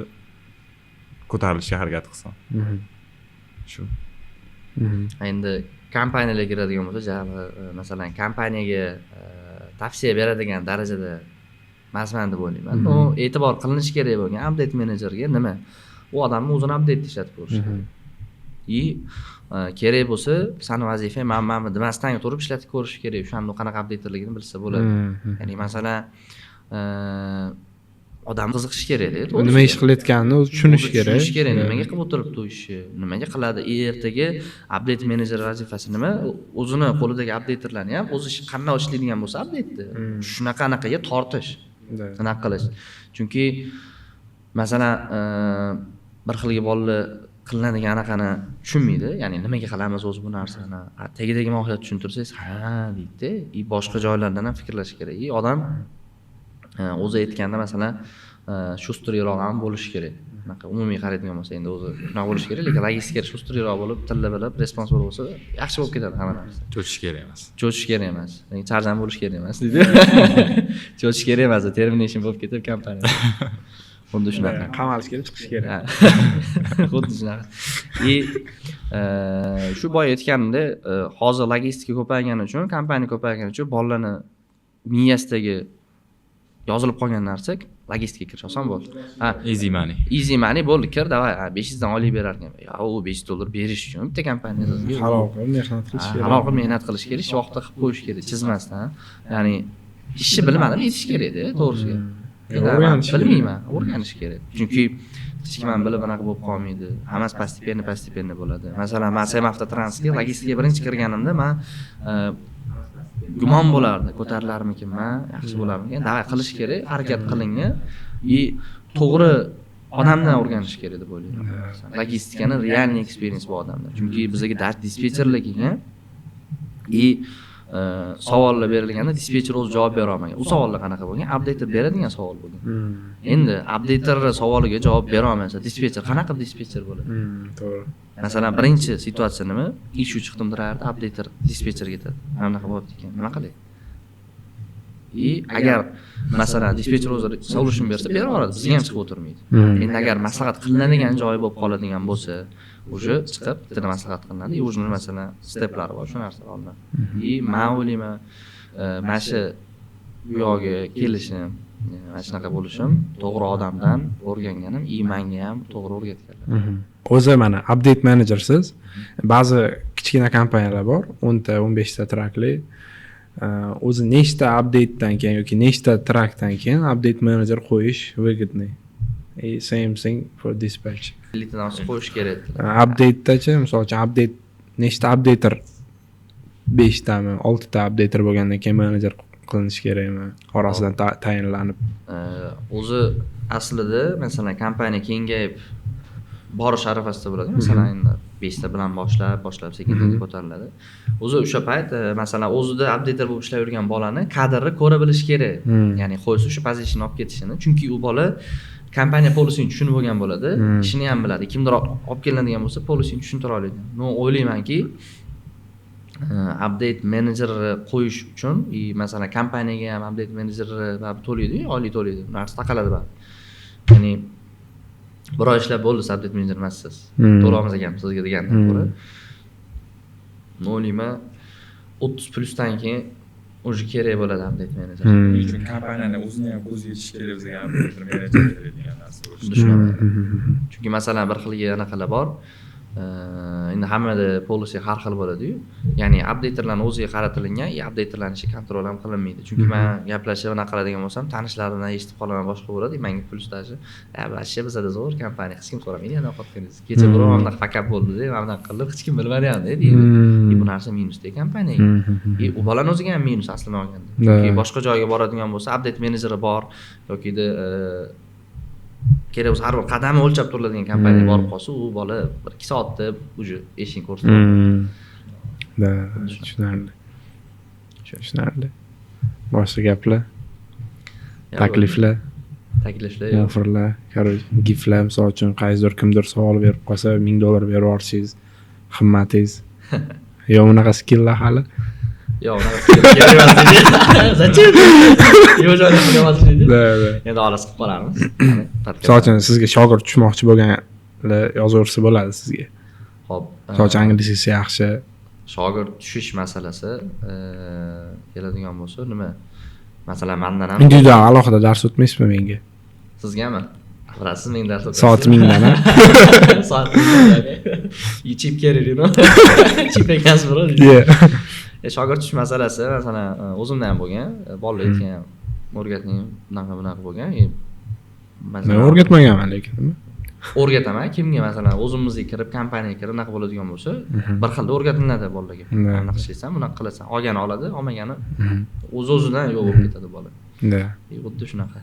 ko'tarilishga harakat qilsin. Shu. Endi kompaniyalarga kiradigan bo'lsa, masalan, kompaniyaga tavsiya beradigan darajada emasman deb o'ylayman. U e'tibor qilinishi kerak bo'lgan update managerga nima? U odamni o'zini update ishlatib ko'rish. Kerak bo'lsa, sani vazifang mana demasdan turib ishlatib ko'rish kerak. O'shanda qanaqa updaterligini bilsa bo'ladi. Ya'ni masalan, odam qiziqishi kerak-da. Nima ish qilayotganini o'zi tushunishi kerak. Tushunishi kerak, nimaga qilib o'tiribdi u ishni, nimaga qiladi, ertaga update manager vazifasi nima? O'zini qo'lidagi updaterlarni ham o'zi qanday ishlaydigan bo'lsa update'ni shunaqanaqaga tortish, anaqa qilish. Chunki masalan, bir xilga bolalar qilinadigan anaqani tushunmaydi. Ya'ni nimaga qilamiz o'zi bu narsani? Tagidagi mohiyat tushuntirsangiz, ha deydi. Boshqa joylardan ham fikrlash kerak. Odam o'zi aytganda masalan shustriyroq ham bo'lishi kerak. Bunaqa umumiy qaraydigan bo'lsa, endi o'zi shunaqa bo'lishi kerak, lekin logistika shustriyroq bo'lib, tilla bilib, responsible bo'lsa, yaxshi bo'lib ketadi hamma narsa. Cho'chish kerak emas. Cho'chish kerak emas. Lekin charjam bo'lish kerak emas, deydi. Cho'chish kerak emas, termination bo'lib ketib kompaniya. xuddi shunaqa. Qamalish kerak, chiqish kerak. Xuddi shunaqa. Shu boya aytganimda, hozir logistika ko'paygani uchun, kompaniya ko'paygani uchun bolalarni miyasidagi yozilib qolgan narsa logistikaga kirish oson bo'ldi. Easy money. Easy money bo'ldi, kir, davay, 500 dan olib berar ekan. Yo, u $5 berish uchun bitta kompaniyada halol qilib mehnat qilish kerak. Halol qilib mehnat qilish kerak, shu vaqtda qilib qo'yish kerak, chizmasdan. Ya'ni ishni bilmadim, aytish kerak-da, to'g'risiga. Bilmayman, o'rganish kerak. Chunki hech kim ham bilib anaqa bo'lib qolmaydi. Hammasi postepенно bo'ladi. Masalan, men Sem Avtotransga logistikaga birinchi kirganimda men gumon bo'lardi, ko'tarilarmikinman, yaxshi bo'larmikin. Davay qilish kerak, harakat qilinga to'g'ri odamdan o'rganish kerak deb o'ylayman. Logistikani realniy experience bu odamlar. Chunki bizga dispetcherlar kelgan savollar berilganda dispetcher o'zi javob bera olmagan. U savollar qanaqa bo'lgan? Updater beradigan savol bo'lgan. Endi updater savoliga javob bera olmasa, dispetcher qanaqa dispetcher bo'ladi? To'g'ri. Masalan, birinchi situatsiya nima? Issue chiqdim turardi, updater dispetcherga aytadi. Mana bunaqa bo'lyapti ekan. Nima qilay? Agar masalan dispetcher o'zi solution bersa, bera oladi, bizga ham chiqib o'tirmaydi. Endi agar maslahat qilinadigan joyi bo'lib qoladigan bo'lsa, o'sha chiqib bitta maslahat qilinadi. O'sha masalan steplari bor, shu narsalarni. Men o'ylayman, mana shu bu yo'lga kelishim, mana shunaqa bo'lishim to'g'ri odamdan o'rganganim, menga ham to'g'ri o'rgatganlar. O'zi mana update managersiz. Ba'zi kichkina kompaniyalar bor, 10 ta, 15 ta trakli. O'zi nechta update'dan keyin yoki nechta trackdan keyin update manager qo'yish выгодный. Same thing for dispatch. Elitadan qo'yish kerak. Update'dachi, misol uchun update nechta updater 5 tami, 6 ta updater bo'lgandan keyin manager qilinishi kerakmi? Orasidan tayinlanib. O'zi aslida masalan kompaniya kengayib borish arafasida bo'ladi. Masalan, endi 5 ta bilan boshlab sekin ko'tariladi. O'zi o'sha payt masalan o'zida updater bo'lib ishlab yurgan bolani kadrni ko'ra bilish kerak. Ya'ni qo'ysa o'sha pozitsiyani olib ketishini. Chunki u bola kompaniya polisini tushunib bo'lgan bo'ladi, ishini ham biladi. Kimdir olib kelinadigan bo'lsa, polisini tushuntira oladi. Men o'ylaymanki, update manager qo'yish uchun, masalan, kompaniyaga ham update manager to'laydi, oylik to'laydi. Narsa taqaladi bari. Ya'ni bir oy ishlab bo'ldi, update manager emassiz. To'laymiz ekan sizga degandan ko'ra. Men o'ylayman, 30+ dan keyin o'zi kerak bo'ladi update manager. Chunki kompaniyani o'zini ham ko'zi yetish kerak bizga ham manager degan narsa bo'lishi. Chunki masalan bir xilga anaqalar bor. Endi hammada policy har xil bo'ladi-yu. Ya'ni updaterlarning o'ziga qaratilgan, updaterlarning ishi kontrol ham qilinmaydi. Chunki men gaplashib anaqa qiladigan bo'lsam, tanishlarimdan eshitib qolaman boshqa bo'ladi. Menga pul staji. Вообще bizda zo'r kompaniya, hech kim so'ramaydi yana ovqatganingiz. Kecha birov ham fakap bo'ldi-da, mana bunaqa qilib, hech kim bilmadi ham deydi. Bu narsa minusda kompaniyaga. U bolani o'ziga ham minus aslini olganda. Chunki boshqa joyga boradigan bo'lsa, update menejeri bor yoki kerak bo'lsa har bir qadamni o'lchab turiladigan kompaniyaga borib qolsa, u bola 1-2 soatda уже eshikni ko'rsatadi. Da, tushunarli. Boshqa gaplar, takliflar, offerlar, короче, giflar, misol uchun qaysidir kimdir savol berib qolsa, $1000 berib yuborsangiz, qimmatingiz. Yo, bunaqa skilllar hali. Yo, unaqa kerak emas edi. Zachем? Yo, joyda qilmas edi. Endi olis qilib qolamiz. Misol uchun sizga shogird tushmoqchi bo'lganlar yozaversa bo'ladi sizga. Xo'p. Misol uchun anglizchasi yaxshi. Shogird tushish masalasi keladigan bo'lsa, nima? Masalan, mendan ham individual alohida dars o'tmaysizmi menga? Sizgami? Bilasiz, men dars o'taman. Soat 1000 dan. Soat 1000. Chip kerak, you know. Chip ekansiz biroz. Shogird tush masalasi masalan o'zimda ham bo'lgan, bolalar aytgan, o'rgating, bunaqa bo'lgan. Men o'rgatmaganman lekin. O'rgataman, kimga masalan o'zimizga kirib, kompaniyaga kirib unaqa bo'ladigan bo'lsa, bir xilda o'rgatiladi bolalarga. Bunaqa ishlaysan, bunaqa qilasan, olgani oladi, olmagani o'z-o'zidan yo'q bo'lib ketadi bola. Xuddi shunaqa.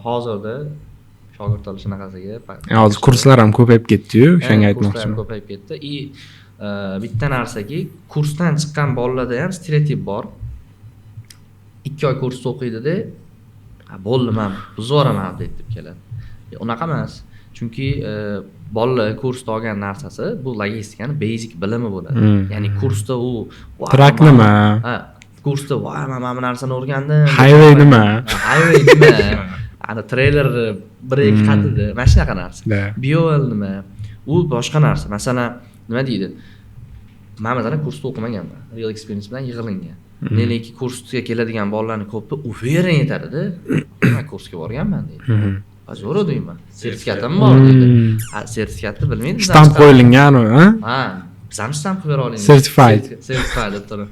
Hozirda shogird olish shunaqasiga. Hozir kurslar ham ko'payib ketdi-yu, o'shanga aytmoqchiman. Kurslar ko'payib ketdi. Bitta narsaki, kursdan chiqqan bolalarda ham stereotip bor. 2 oy kurs o'qiydi-da, bo'ldi, men buzoraman deb keladi. Unaqa emas. Chunki bolalar kursda olgan narsasi bu logistikaning basic bilimi bo'ladi. Ya'ni kursda u track nima? Kursda men bu narsani o'rgandim. Highway nima? Highway nima? ana treyler bir ikki qatida mana shunaqa narsa. Da. Bioel nima? U boshqa narsa. Masalan, nima deydi? Men masalan kursda o'qimaganman. Real experience bilan yig'ilingan. Lekin kursga keladigan bolalarni ko'pi uveren yetadi-da. Men kursga borganman deydi. Zo'r deyman. Sertifikatim bor deydi. Sertifikatni bilmaydi. Stamp qo'yilgan u, ha? Ha, biz ham stamp qo'yib olaylik. Certified. Certified deb turib.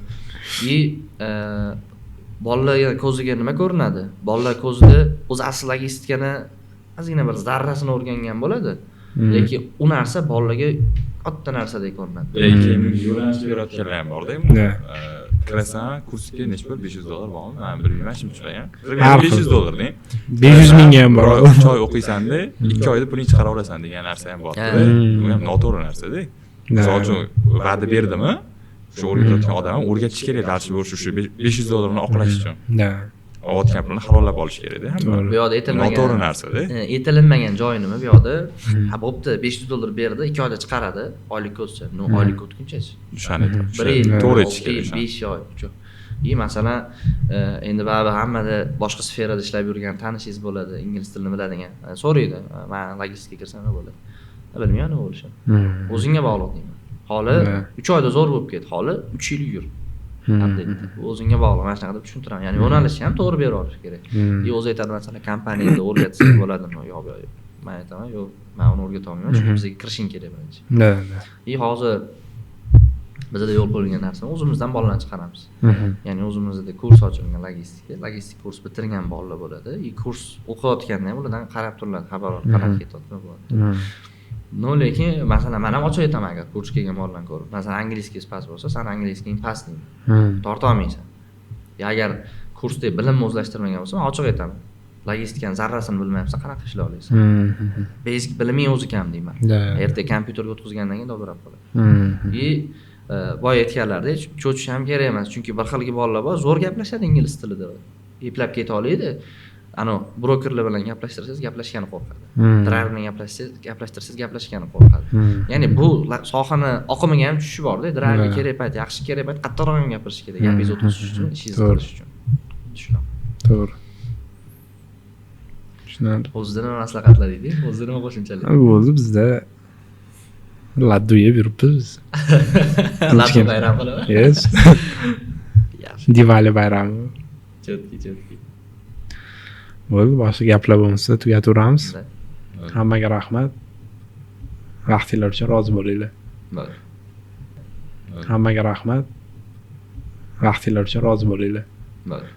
Bolalar ko'ziga nima ko'rinadi? Bolalar ko'zida o'zi asl logistikani ozgina bir zarrasini o'rgangan bo'ladi. Lekin u narsa bolalarga katta narsadek ko'rinadi. Lekin yo'nalishga berayotganlar ham bor-da. Kirasan, kursga necha pul? $500 bormi? Men bilmayman, shuncha chiqagan. $500 deng. 500 mingga ham bor. 3 oy o'qiysanda, 2 oyda pulingni chiqara olasan degan narsa ham bor-da. Bu ham noto'g'ri narsa-da. Misol uchun va'da berdimi? Shu o'rgatayotgan odam o'rgatish kerak, dalchi bo'lish shu $500 ni oqlash uchun. Da. Olayotgan pulni halollab olish kerak-da. Bu yoqda aytilmagan. Noto'g'ri narsa-da. Aytilinmagan joyi nima bu yoqda? Ha, bo'pti, $500 berdi, 2 oyda chiqaradi, oylik o'tsa. Oylik o'tgunchachi. O'shani to'g'ri aytish kerak. 5 oy. Masalan, endi baribir hammada boshqa sferada ishlab yurgan tanishingiz bo'ladi, ingliz tilini biladigan. So'raydi, men logistika kirsam nima bo'ladi? Bilmayman nima bo'lishini. O'zingga bog'liq deyman. Holi 3 oyda zo'r bo'lib ketdi, holi 3 yil yur. O'zingga bog'liq, mana shunaqa deb tushuntiraman. Ya'ni yo'nalishni ham to'g'ri berib olish kerak. O'zi aytadi masalan, kompaniyada o'rgatsak bo'ladimi? Yo'q, men aytaman, yo'q, men uni o'rgata olmayman, chunki bizga kirishing kerak birinchi. Da. Hozir bizda yo'l qo'yilgan narsani o'zimizdan bolalarni chiqaramiz. Ya'ni o'zimizda kurs ochilgan logistik kurs bitirgan bolalar bo'ladi. Kurs o'qiyotganda ham ulardan qarab turiladi, xabar qarab ketayotgan bo'ladi. Lekin masalan men ham ochib aytaman, agar kursga kelgan bolalarni ko'rib, masalan angliyskiz past bo'lsa, sen angliysking past deyman. Torta olmaysan. Agar kursda bilimni o'zlashtirmagan bo'lsa, men ochiq aytaman. Logistikani zarrasini bilmayapsan, qanaqa ishlay olaysan? Basic biliming o'zi kam deyman. Erta kompyuterga o'tkazgandan keyin dobirab qoladi. Boya aytganlaridek, cho'chish ham kerak emas, chunki bir xilgi bolalar bor, zo'r gaplashadi ingliz tilida. Eplab keta oladi. Brokerlar bilan gaplashtirsangiz, gaplashishdan qo'rqadi. Driver bilan gaplashtirsangiz, gaplashishdan qo'rqadi. Ya'ni bu sohani oqimiga ham tushishi bor-da. Driver kerak payt, yaxshi kerak payt qattiqroq ham gapirish kerak, gapingizni o'tkazish uchun, ishingizni qilish uchun. Tushunaman. To'g'ri. Tushunarli. O'zida nima maslahatlar deydi? O'zida nima qo'shimchalik? Bo'ldi, bizda laddu yeb yuribmiz. Laddu bayram qilib. Yes. Yaxshi. Diwali bayrami. Chetki. Bo'ldi, boshqa gaplar bo'lmasa tugataveramiz. Hammaga rahmat. Vaqtinglar uchun rozi bo'linglar. Bo'ldi. Hammaga rahmat. Vaqtinglar uchun rozi bo'linglar. Bo'ldi.